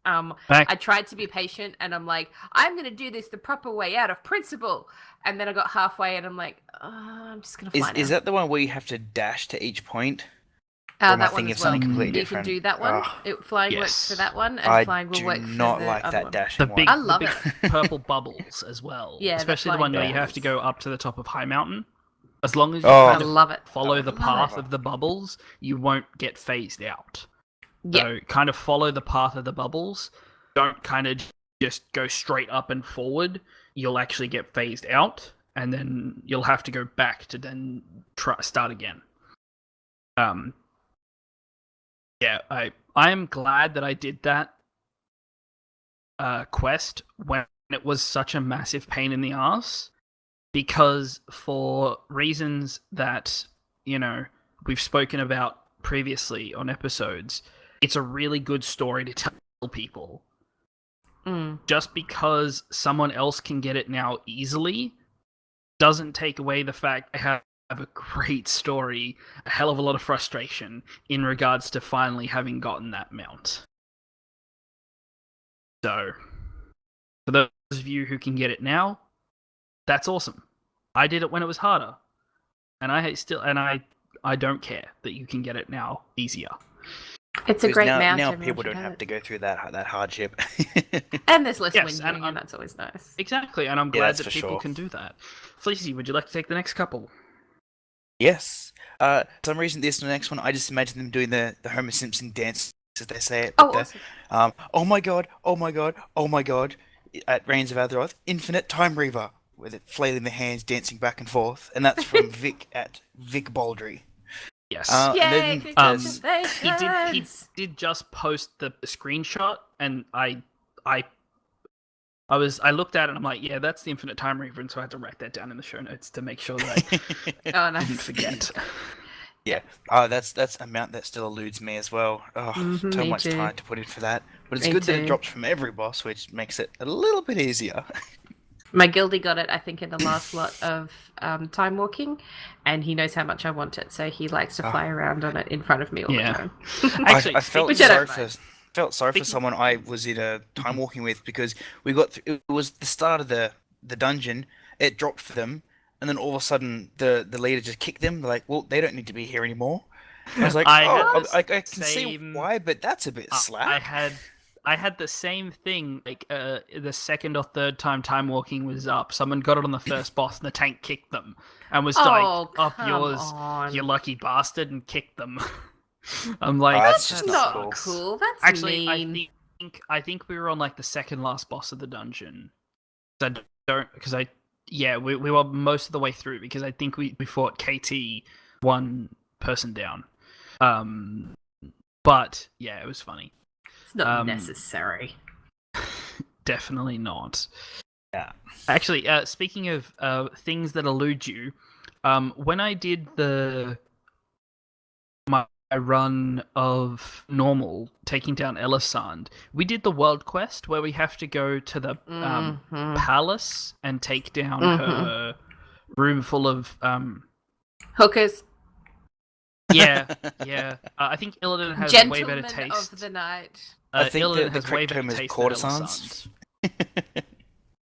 Speaker 4: I tried to be patient and I'm like, I'm going to do this the proper way out of principle. And then I got halfway and I'm like, I'm just going to fly now.
Speaker 3: Is that the one where you have to dash to each point? Or am I
Speaker 4: That one
Speaker 3: thinking
Speaker 4: as
Speaker 3: of something
Speaker 4: well.
Speaker 3: completely
Speaker 4: You can
Speaker 3: different?
Speaker 4: do that one. Flying works for that one, and flying will work for the
Speaker 3: I do not like
Speaker 4: other
Speaker 3: that
Speaker 4: one.
Speaker 3: dashing
Speaker 1: The
Speaker 3: one.
Speaker 4: I love
Speaker 1: big
Speaker 4: it.
Speaker 1: purple bubbles as well.
Speaker 4: Yeah, the
Speaker 1: especially the
Speaker 4: flying
Speaker 1: one where you have to
Speaker 4: bubbles.
Speaker 1: go up to the top of High Mountain. As long as you
Speaker 3: Oh.
Speaker 1: kind
Speaker 4: I
Speaker 1: of
Speaker 4: love it.
Speaker 1: follow
Speaker 3: I
Speaker 1: the
Speaker 3: love
Speaker 1: path
Speaker 3: it.
Speaker 1: of the bubbles, you won't get phased out.
Speaker 4: Yeah.
Speaker 1: So kind of follow the path of the bubbles. Don't kind of just go straight up and forward. You'll actually get phased out, and then you'll have to go back to then start again. Yeah, I am glad that I did that quest when it was such a massive pain in the ass, because for reasons that, we've spoken about previously on episodes, it's a really good story to tell people. Just because someone else can get it now easily doesn't take away the fact I have a great story, a hell of a lot of frustration in regards to finally having gotten that mount. So, for those of you who can get it now, that's awesome. I did it when it was harder, and I don't care that you can get it now easier.
Speaker 4: It's a
Speaker 3: Because
Speaker 4: great
Speaker 3: now,
Speaker 4: mount.
Speaker 3: now
Speaker 4: everyone
Speaker 3: people
Speaker 4: should
Speaker 3: don't have
Speaker 4: it.
Speaker 3: to go through that hardship.
Speaker 4: And there's less
Speaker 1: Yes,
Speaker 4: winding,
Speaker 1: and
Speaker 4: and that's always nice.
Speaker 1: Exactly, and I'm
Speaker 3: Yeah,
Speaker 1: glad
Speaker 3: that's
Speaker 1: that
Speaker 3: for
Speaker 1: people
Speaker 3: sure.
Speaker 1: can do that. Fleecy, would you like to take the next couple?
Speaker 3: Yes. For some reason, this next one, I just imagine them doing the Homer Simpson dance, as they say it.
Speaker 4: Oh,
Speaker 3: with
Speaker 4: awesome.
Speaker 3: oh my god, oh my god, oh my god, at Reins of Azeroth, Infinite Time Reaver, with it flailing the hands, dancing back and forth, and that's from Vic at Vic Baldry.
Speaker 1: Yes.
Speaker 3: And
Speaker 4: Yay,
Speaker 3: then there's-
Speaker 1: He did just post the screenshot, and I looked at it and I'm like, yeah, that's the Infinite Time Reaver, and so I had to write that down in the show notes to make sure that I
Speaker 4: Oh, nice.
Speaker 1: didn't forget.
Speaker 3: Yeah. That's a mount that still eludes me as well. Oh,
Speaker 4: Mhm,
Speaker 3: so
Speaker 4: me
Speaker 3: much
Speaker 4: too.
Speaker 3: time to put in for that. But it's
Speaker 4: Me
Speaker 3: good that
Speaker 4: too.
Speaker 3: it drops from every boss, which makes it a little bit easier.
Speaker 4: My guildie got it, I think, in the last lot of time walking, and he knows how much I want it, so he likes to fly around on it in front of me all
Speaker 1: Yeah.
Speaker 4: the time.
Speaker 1: Actually,
Speaker 3: I felt
Speaker 4: Which I
Speaker 3: sorry
Speaker 4: don't
Speaker 3: for
Speaker 4: mind.
Speaker 3: for someone I was in a time walking with, because we got it was the start of the dungeon. It dropped for them, and then all of a sudden the leader just kicked them. They're like, well, they don't need to be here anymore. I was like, I can see why, but that's a bit slack.
Speaker 1: I had the same thing, like the second or third time walking was up. Someone got it on the first boss, and the tank kicked them, and was like, "Up yours,
Speaker 4: on.
Speaker 1: you lucky bastard," and kicked them. I'm like,
Speaker 3: That's
Speaker 4: That's
Speaker 3: just
Speaker 4: not
Speaker 3: not
Speaker 4: cool. That's
Speaker 1: actually,
Speaker 4: mean.
Speaker 1: I think we were on like the second last boss of the dungeon. We were most of the way through, because I think we fought KT one person down. But yeah, it was funny.
Speaker 4: It's not necessary.
Speaker 1: Definitely not.
Speaker 3: Yeah.
Speaker 1: Actually, speaking of things that elude you, when I did my run of normal, taking down Elisand, we did the world quest where we have to go to the palace and take down her room full of
Speaker 4: Hookers.
Speaker 1: yeah. I think Illidan has way better
Speaker 4: Gentlemen
Speaker 1: taste.
Speaker 4: of the night.
Speaker 3: I think
Speaker 1: Illidan
Speaker 3: the
Speaker 1: has way
Speaker 3: correct
Speaker 1: better
Speaker 3: term is
Speaker 1: taste
Speaker 3: courtesans.
Speaker 1: than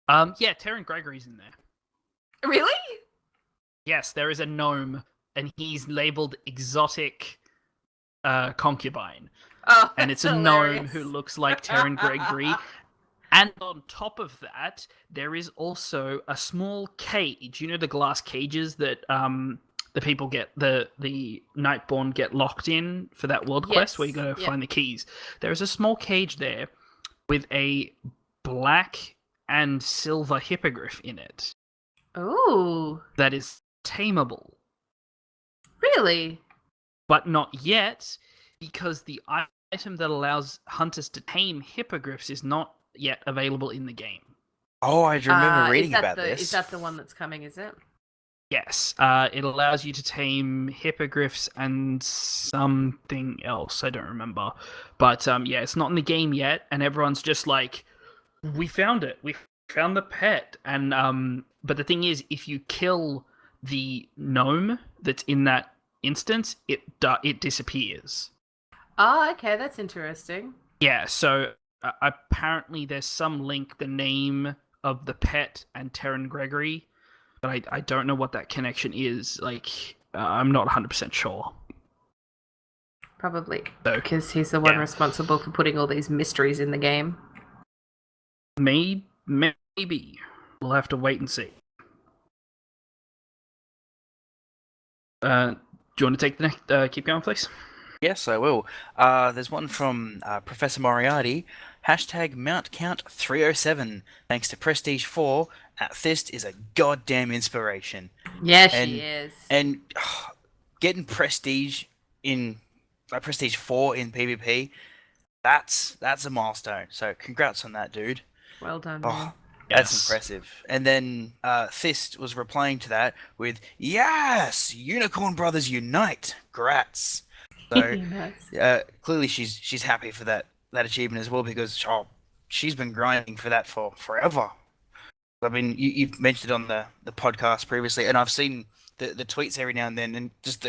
Speaker 1: Elisand. Yeah, Terran Gregory's in there.
Speaker 4: Really?
Speaker 1: Yes, there is a gnome, and he's labeled exotic concubine.
Speaker 4: Oh,
Speaker 1: And it's a
Speaker 4: hilarious.
Speaker 1: gnome who looks like Terran Gregory. And on top of that, there is also a small cage. You know the glass cages that the people get, the Nightborn get locked in for that world quest where you gotta find the keys. There is a small cage there with a black and silver hippogriff in it.
Speaker 4: Ooh.
Speaker 1: That is tameable.
Speaker 4: Really?
Speaker 1: But not yet, because the item that allows hunters to tame hippogriffs is not yet available in the game.
Speaker 3: Oh, I remember reading about
Speaker 4: this.
Speaker 3: this.
Speaker 4: Is that the one that's coming, is it?
Speaker 1: Yes, it allows you to tame hippogriffs and something else. I don't remember, but yeah, it's not in the game yet, and everyone's just like, "We found it. We found the pet." And but the thing is, if you kill the gnome that's in that instance, it disappears.
Speaker 4: Oh, okay, that's interesting.
Speaker 1: Yeah, so apparently there's some link, the name of the pet and Terran Gregory, but I don't know what that connection is. Like, I'm not 100% sure.
Speaker 4: Probably
Speaker 1: So,
Speaker 4: because he's the one
Speaker 1: yeah.
Speaker 4: responsible for putting all these mysteries in the game.
Speaker 1: Maybe. We'll have to wait and see. Do you want to take the next? Keep going, please.
Speaker 3: Yes, I will. There's one from Professor Moriarty. Hashtag Mount Count 307. Thanks to Prestige 4, Athist is a goddamn inspiration.
Speaker 4: Yeah, she is.
Speaker 3: And getting Prestige in Prestige 4 in PvP, that's a milestone. So congrats on that, dude.
Speaker 4: Well done,
Speaker 3: Oh,
Speaker 4: man.
Speaker 3: that's
Speaker 1: Yes.
Speaker 3: impressive. And then Thist was replying to that with, "Yes, Unicorn Brothers unite! Grats." So
Speaker 4: Nice.
Speaker 3: clearly she's happy for that achievement as well, because she's been grinding for that for forever. I mean, you've mentioned it on the podcast previously, and I've seen the tweets every now and then, and just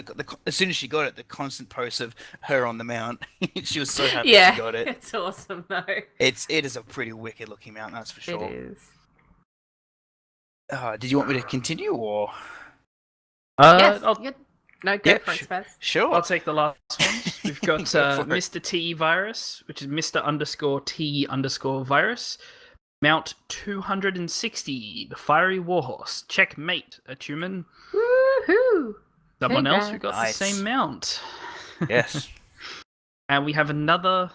Speaker 3: as soon as she got it, the constant posts of her on the mount. She was so happy
Speaker 4: Yeah,
Speaker 3: she got it.
Speaker 4: it's awesome though.
Speaker 3: It is a pretty wicked looking mount, that's for sure.
Speaker 4: It is.
Speaker 3: Did you want me to continue, or?
Speaker 4: Yes.
Speaker 1: I'll,
Speaker 4: No, go
Speaker 3: Yeah,
Speaker 4: for it, Spaz.
Speaker 3: Sure.
Speaker 1: I'll take the last one. We've got
Speaker 3: Go for it.
Speaker 1: Mr. T Virus, which is Mr_T_virus. Mount 260, the Fiery Warhorse. Checkmate, Atuman.
Speaker 4: Woohoo!
Speaker 1: Someone else who got
Speaker 3: Nice.
Speaker 1: the same mount.
Speaker 3: Yes.
Speaker 1: And we have another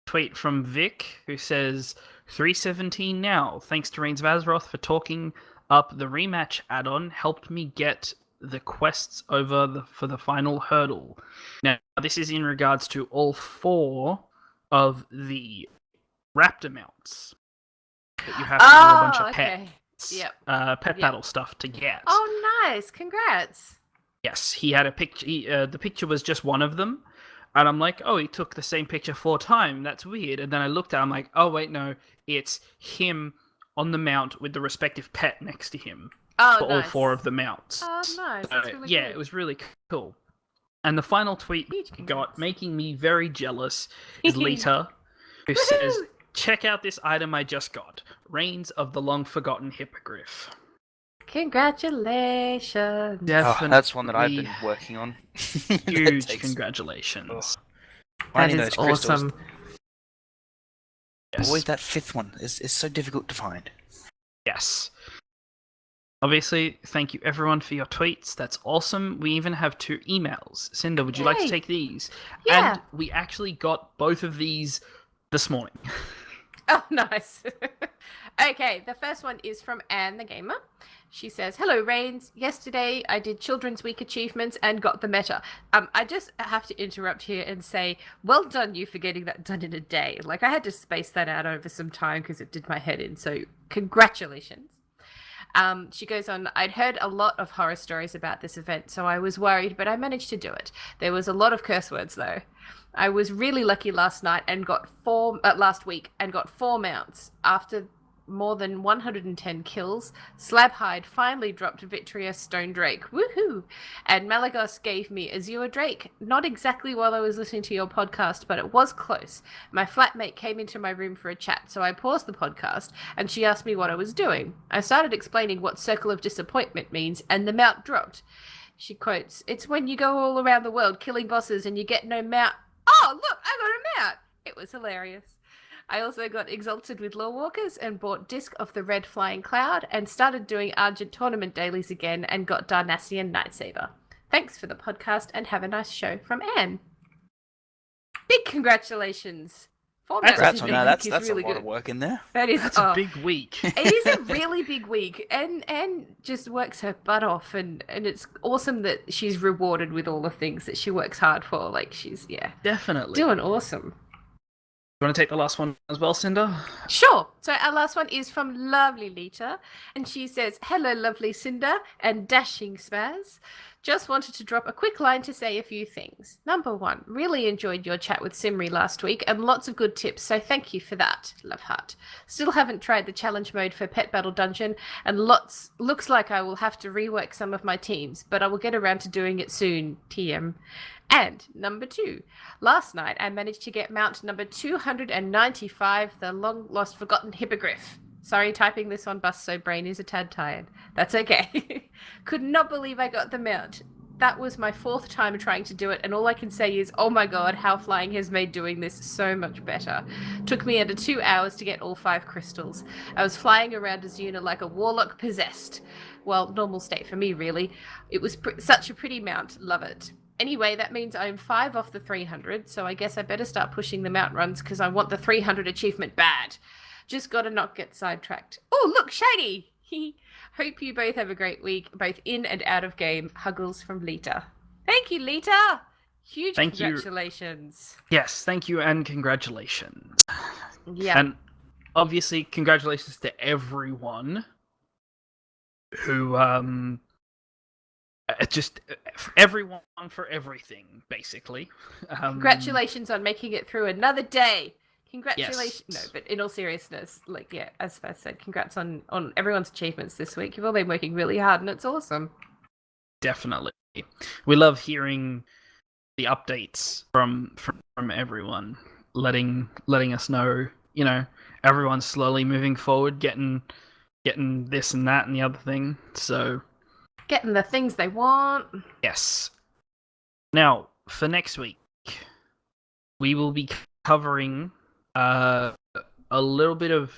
Speaker 1: tweet from Vic, who says, 317 now. Thanks to Reins of Azeroth for talking up the rematch add-on. Helped me get the quests over for the final hurdle. Now, this is in regards to all 4 of the raptor mounts that you have to do a bunch of pets,
Speaker 4: Yep.
Speaker 1: pet battle stuff to get.
Speaker 4: Oh, nice! Congrats.
Speaker 1: Yes, he had a picture. The picture was just one of them, and I'm like, oh, he took the same picture 4 times. That's weird. And then I looked at it, I'm like, oh wait, no, it's him on the mount with the respective pet next to him.
Speaker 4: Oh,
Speaker 1: For
Speaker 4: nice.
Speaker 1: all 4 of the mounts.
Speaker 4: Oh, nice. That's really
Speaker 1: yeah,
Speaker 4: good.
Speaker 1: it was really cool. And the final tweet
Speaker 4: Huge
Speaker 1: we got,
Speaker 4: congrats.
Speaker 1: making me very jealous, is Lita, who says,
Speaker 4: Woohoo!
Speaker 1: check out this item I just got. Reins of the long-forgotten Hippogriff.
Speaker 4: Congratulations.
Speaker 1: Definitely.
Speaker 3: That's one that I've been working on. That
Speaker 1: Huge
Speaker 3: takes-
Speaker 1: congratulations.
Speaker 3: Oh.
Speaker 4: That
Speaker 3: Finding
Speaker 4: is
Speaker 3: those crystals,
Speaker 4: awesome.
Speaker 1: Yes.
Speaker 3: Boy, that 5th one is so difficult to find.
Speaker 1: Yes. Obviously, thank you everyone for your tweets. That's awesome. We even have 2 emails. Cinder, would you like to
Speaker 4: Yay.
Speaker 1: take these?
Speaker 4: Yeah.
Speaker 1: And we actually got both of these this morning.
Speaker 4: Oh, nice. Okay, the first one is from Anne the Gamer. She says, "Hello, Reigns. Yesterday I did Children's Week achievements and got the meta. I just have to interrupt here and say, well done you for getting that done in a day. Like, I had to space that out over some time because it did my head in, so congratulations." She goes on, "I'd heard a lot of horror stories about this event, so I was worried, but I managed to do it. There was a lot of curse words, though. I was really lucky last week and got 4 mounts. After more than 110 kills, Slabhide finally dropped Vitria Stone Drake. Woohoo! And Malagos gave me Azure Drake. Not exactly while I was listening to your podcast, but it was close. My flatmate came into my room for a chat, so I paused the podcast, and she asked me what I was doing. I started explaining what Circle of Disappointment means, and the mount dropped." She quotes, "It's when you go all around the world killing bosses and you get no mount." Oh, look, I got a mount! It was hilarious. I also got exalted with Lawwalkers and bought Disc of the Red Flying Cloud and started doing Argent Tournament dailies again and got Darnassian Nightsaber. Thanks for the podcast and have a nice show, from Anne. Big congratulations. 4 mounts
Speaker 3: Congrats
Speaker 4: in
Speaker 3: on
Speaker 4: a
Speaker 3: that.
Speaker 4: week
Speaker 3: That's
Speaker 4: is
Speaker 3: a
Speaker 4: really
Speaker 3: lot
Speaker 4: good.
Speaker 3: of work in there.
Speaker 4: That is
Speaker 1: That's a big week.
Speaker 4: It is a really big week, and just works her butt off, and it's awesome that she's rewarded with all the things that she works hard for. Like, she's
Speaker 1: Definitely.
Speaker 4: doing awesome.
Speaker 1: You want to take the last one as well, Cinder?
Speaker 4: Sure. So our last one is from Lovely Lita, and she says, "Hello, lovely Cinder and dashing Spaz. Just wanted to drop a quick line to say a few things. Number one, really enjoyed your chat with Simri last week and lots of good tips, so thank you for that. Love heart. Still haven't tried the challenge mode for Pet Battle Dungeon, and looks like I will have to rework some of my teams, but I will get around to doing it soon. TM. And number two, last night I managed to get mount number 295, the long-lost forgotten hippogriff. Sorry, typing this on bus, so brain is a tad tired. That's okay. Could not believe I got the mount. That was my 4th time trying to do it, and all I can say is, oh my god, how flying has made doing this so much better. Took me under 2 hours to get all 5 crystals. I was flying around Azuna like a warlock possessed. Well, normal state for me, really. It was such a pretty mount. Love it. Anyway, that means I'm 5 off the 300, so I guess I better start pushing the mount runs because I want the 300 achievement bad. Just gotta not get sidetracked. Oh, look, shiny! Hope you both have a great week, both in and out of game. Huggles from Lita. Thank you, Lita! Huge congratulations.
Speaker 1: Yes, thank you and congratulations.
Speaker 4: Yeah.
Speaker 1: And obviously, congratulations to everyone who, just everyone for everything, basically.
Speaker 4: Congratulations on making it through another day. Congratulations.
Speaker 1: Yes.
Speaker 4: No, but in all seriousness, like, yeah, as I said, congrats on everyone's achievements this week. You've all been working really hard, and it's awesome.
Speaker 1: Definitely. We love hearing the updates from everyone, letting us know, you know, everyone's slowly moving forward, getting this and that and the other thing. So
Speaker 4: getting the things they want.
Speaker 1: Yes. Now, for next week, we will be covering a little bit of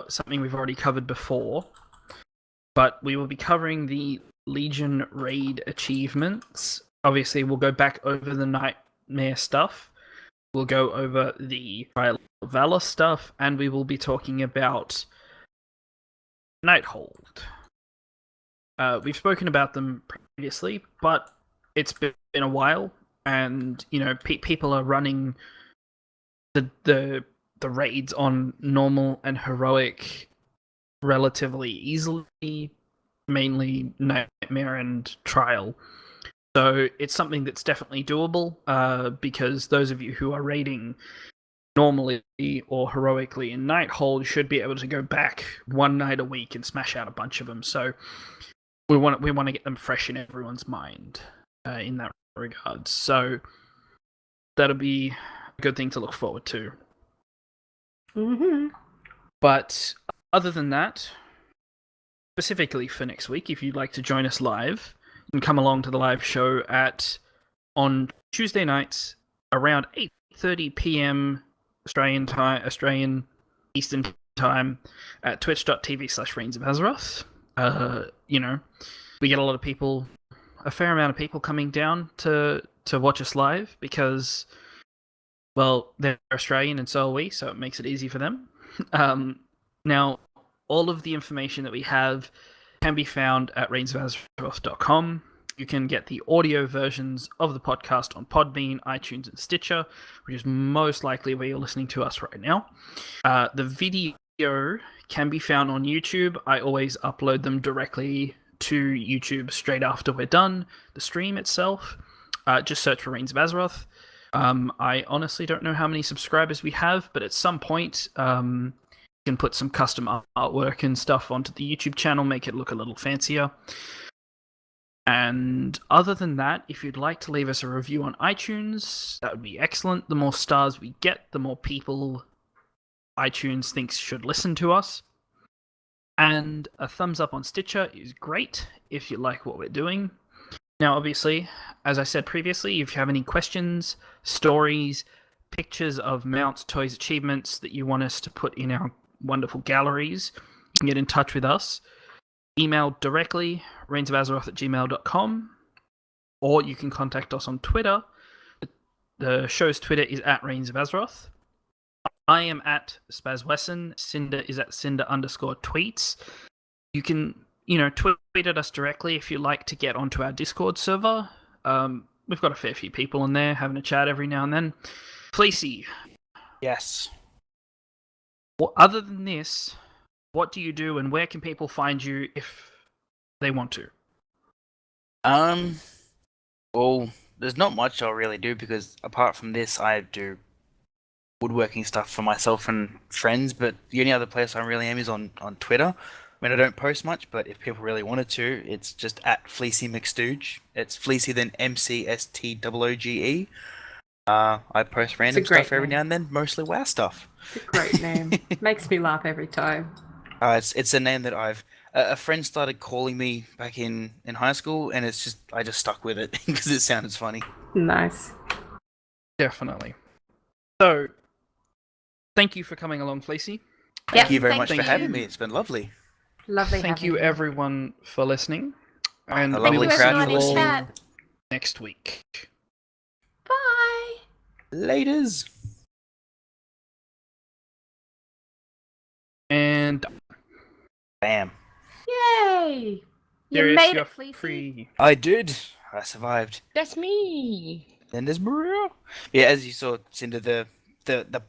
Speaker 1: something we've already covered before, but we will be covering the Legion raid achievements. Obviously, we'll go back over the Nightmare stuff. We'll go over the Trial of Valor stuff, and we will be talking about Nighthold. We've spoken about them previously, but it's been a while, and you know, people are running the raids on normal and heroic relatively easily, mainly Nightmare and Trial. So it's something that's definitely doable, because those of you who are raiding normally or heroically in Nighthold should be able to go back one night a week and smash out a bunch of them. So we want to get them fresh in everyone's mind in that regard. So that'll be a good thing to look forward to.
Speaker 4: Mm-hmm.
Speaker 1: But other than that, specifically for next week, if you'd like to join us live, you can come along to the live show on Tuesday nights around 8:30 p.m. Australian Eastern Time at twitch.tv/Reins of Azeroth. You know, we get a fair amount of people coming down to watch us live because, well, they're Australian and so are we, so it makes it easy for them. Now, all of the information that we have can be found at reinsofAzeroth.com. You can get the audio versions of the podcast on Podbean, iTunes, and Stitcher, which is most likely where you're listening to us right now. The video can be found on YouTube. I always upload them directly to YouTube straight after we're done the stream itself. Just search for Reins of Azeroth. I honestly don't know how many subscribers we have, but at some point, you can put some custom artwork and stuff onto the YouTube channel, make it look a little fancier. And other than that, if you'd like to leave us a review on iTunes, that would be excellent. The more stars we get, the more people iTunes thinks should listen to us. And a thumbs up on Stitcher is great if you like what we're doing. Now, obviously, as I said previously, if you have any questions, stories, pictures of mounts, toys, achievements that you want us to put in our wonderful galleries, you can get in touch with us. Email directly, reinsofAzeroth@gmail.com, or you can contact us on Twitter. The show's Twitter is at Reins of Azeroth. I am at SpazWesson. Cinder is at Cinder_tweets. You can, tweet at us directly if you like to get onto our Discord server. We've got a fair few people in there having a chat every now and then. Fleecy.
Speaker 3: Yes.
Speaker 1: Well, other than this, what do you do, and where can people find you if they want to?
Speaker 3: Well, there's not much I'll really do because apart from this, I do woodworking stuff for myself and friends. But the only other place I really am is on Twitter. I mean, I don't post much, but if people really wanted to, it's just at Fleecy McStooge. It's Fleecy then MCSTOOGE. I post random
Speaker 4: great
Speaker 3: stuff every
Speaker 4: name.
Speaker 3: now and then, mostly WoW stuff.
Speaker 4: It's a great name. Makes me laugh every time.
Speaker 3: It's a name that I've a friend started calling me back in high school, and I just stuck with it because it sounded funny.
Speaker 4: Nice.
Speaker 1: Definitely. So, thank you for coming along, Fleecy.
Speaker 3: Thank you very
Speaker 4: thank
Speaker 3: much for having me. It's been lovely.
Speaker 4: Lovely.
Speaker 1: Thank
Speaker 4: having
Speaker 1: you, everyone, for listening. And
Speaker 3: a
Speaker 1: we
Speaker 3: lovely
Speaker 1: will see
Speaker 3: crowd
Speaker 1: you
Speaker 3: for
Speaker 1: all
Speaker 3: listening.
Speaker 1: next week.
Speaker 4: Bye.
Speaker 3: Laters.
Speaker 1: And
Speaker 3: Bam.
Speaker 4: Yay! You
Speaker 1: Darius,
Speaker 4: made
Speaker 1: you're
Speaker 4: it, Fleecy.
Speaker 1: free.
Speaker 3: I did. I survived.
Speaker 2: That's me.
Speaker 3: Then there's Maria. Yeah, as you saw, Cinder, the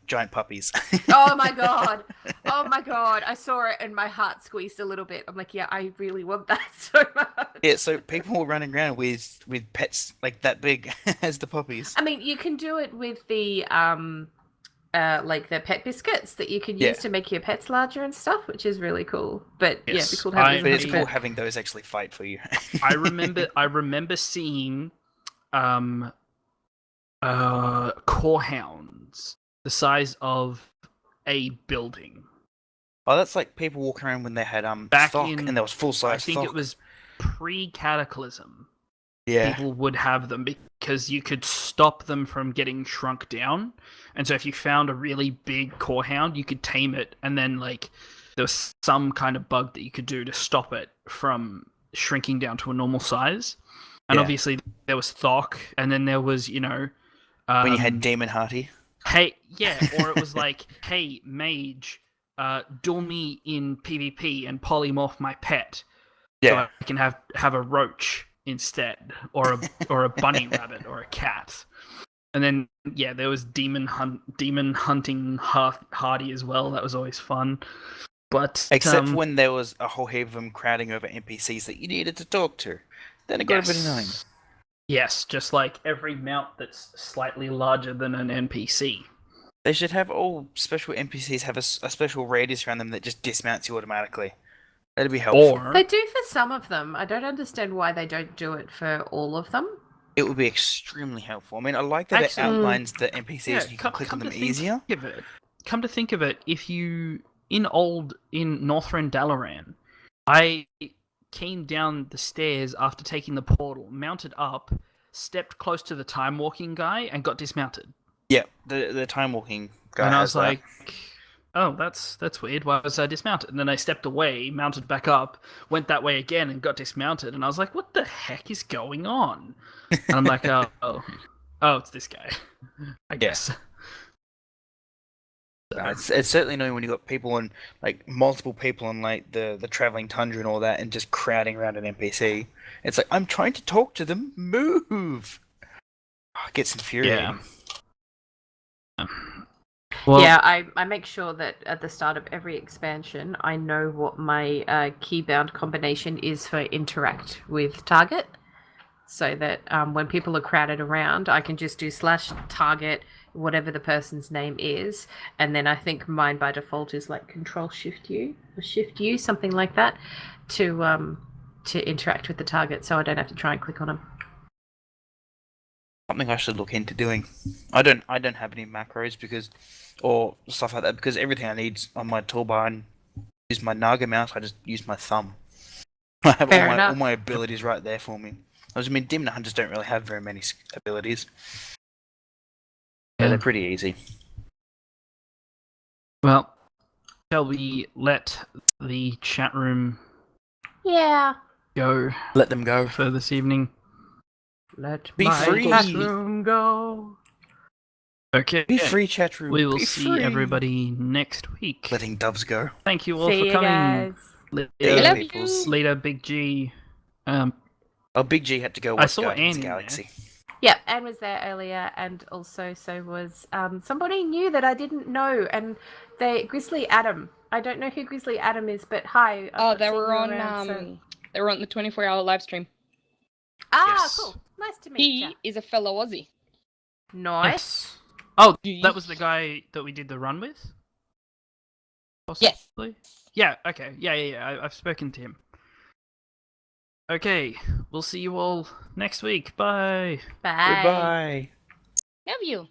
Speaker 3: giant puppies.
Speaker 4: Oh my god. Oh my god. I saw it and my heart squeezed a little bit. I'm like, yeah, I really want that so much.
Speaker 3: Yeah, so people were running around with pets like that big as the puppies.
Speaker 4: I mean, you can do it with the like the pet biscuits that you can use
Speaker 3: Yeah.
Speaker 4: to make your pets larger and stuff, which is really cool. But yeah,
Speaker 1: Yes,
Speaker 4: it'd be cool to have
Speaker 1: I-
Speaker 4: it
Speaker 3: But
Speaker 4: as
Speaker 3: it's
Speaker 4: a
Speaker 3: cool
Speaker 4: pet.
Speaker 3: having those actually fight for you.
Speaker 1: I remember seeing core hounds the size of a building.
Speaker 3: Oh, that's like people walking around when they had
Speaker 1: Back
Speaker 3: stock
Speaker 1: in-
Speaker 3: and there was full size
Speaker 1: I think
Speaker 3: stock.
Speaker 1: it was pre-cataclysm.
Speaker 3: Yeah.
Speaker 1: People would have them because you could stop them from getting shrunk down. And so if you found a really big core hound, you could tame it, and then like there was some kind of bug that you could do to stop it from shrinking down to a normal size. And
Speaker 3: Yeah.
Speaker 1: obviously there was Thok, and then there was,
Speaker 3: When you had Demon Hearty.
Speaker 1: hey, yeah, or it was like, hey, mage, duel me in PvP and polymorph my pet, so
Speaker 3: Yeah.
Speaker 1: I can have a roach instead, or a bunny rabbit, or a cat. And then yeah, there was demon hunting Hardy as well. That was always fun. But
Speaker 3: Except when there was a whole heap of them crowding over NPCs that you needed to talk to. Then it got a bit annoying.
Speaker 1: Yes, just like every mount that's slightly larger than an NPC.
Speaker 3: They should have all special NPCs have a special radius around them that just dismounts you automatically. That'd be helpful.
Speaker 1: Or
Speaker 4: They do for some of them. I don't understand why they don't do it for all of them.
Speaker 3: It would be extremely helpful. I mean, I like that
Speaker 1: Actually-
Speaker 3: it outlines the NPCs
Speaker 1: yeah,
Speaker 3: and you can click on
Speaker 1: to
Speaker 3: them
Speaker 1: think
Speaker 3: easier.
Speaker 1: of it, come to think of it, if you in Northrend Dalaran, I came down the stairs after taking the portal, mounted up, stepped close to the time walking guy, and got dismounted.
Speaker 3: Yeah, the time walking guy
Speaker 1: And I
Speaker 3: has
Speaker 1: was like, oh, that's weird. Why was I dismounted? And then I stepped away, mounted back up, went that way again, and got dismounted. And I was like, what the heck is going on? And I'm like, oh, it's this guy, I guess.
Speaker 3: It's certainly annoying when you got people on, like, multiple people on, like, the traveling tundra and all that, and just crowding around an NPC. It's like, I'm trying to talk to them. Move! Oh, it gets infuriating.
Speaker 1: Well,
Speaker 4: Yeah, I make sure that at the start of every expansion, I know what my keybound combination is for interact with target, so that when people are crowded around, I can just do /target, whatever the person's name is, and then I think mine by default is like Control-Shift-U or Shift-U, something like that, to interact with the target, so I don't have to try and click on them.
Speaker 3: Something I should look into doing. I don't have any macros or stuff like that because everything I need's on my toolbar and use my Naga mouse. I just use my thumb. I have
Speaker 4: Fair
Speaker 3: all
Speaker 4: enough.
Speaker 3: my abilities right there for me. I mean, Demon Hunters don't really have very many abilities. Yeah, they're pretty easy.
Speaker 1: Well, shall we let the chat room
Speaker 4: Yeah.
Speaker 1: go
Speaker 3: Let them go.
Speaker 1: for this evening?
Speaker 4: Let
Speaker 3: Be
Speaker 4: my
Speaker 3: free.
Speaker 4: chat room go.
Speaker 1: Okay.
Speaker 3: Be free, chat room.
Speaker 1: We will
Speaker 3: Be
Speaker 1: see
Speaker 3: free.
Speaker 1: everybody next week.
Speaker 3: Letting doves go.
Speaker 1: Thank you all
Speaker 4: See
Speaker 1: for
Speaker 4: you
Speaker 1: coming.
Speaker 4: guys.
Speaker 3: Yeah,
Speaker 2: I love
Speaker 3: peoples.
Speaker 2: you.
Speaker 1: Leader Big G.
Speaker 3: Oh, Big G had to go
Speaker 1: I
Speaker 3: watch
Speaker 1: saw
Speaker 3: Guardians of
Speaker 1: Anne
Speaker 3: the
Speaker 1: in there.
Speaker 3: Galaxy.
Speaker 4: Yeah, Anne was there earlier, and also so was somebody new that I didn't know, and Grizzly Adam. I don't know who Grizzly Adam is, but hi. I've
Speaker 2: Oh,
Speaker 4: not
Speaker 2: they
Speaker 4: seen
Speaker 2: were
Speaker 4: you
Speaker 2: on
Speaker 4: around, so-
Speaker 2: they were on the 24-hour live stream.
Speaker 3: Yes.
Speaker 4: Cool. Nice to meet you.
Speaker 2: He is a fellow Aussie.
Speaker 4: Nice.
Speaker 1: Yes. Oh,
Speaker 2: Do you-
Speaker 1: that was the guy that we did the run with?
Speaker 2: Yes.
Speaker 1: Possibly? Yeah, okay. Yeah. I've spoken to him. Okay, we'll see you all next week. Bye.
Speaker 4: Bye.
Speaker 3: Goodbye.
Speaker 2: Love you.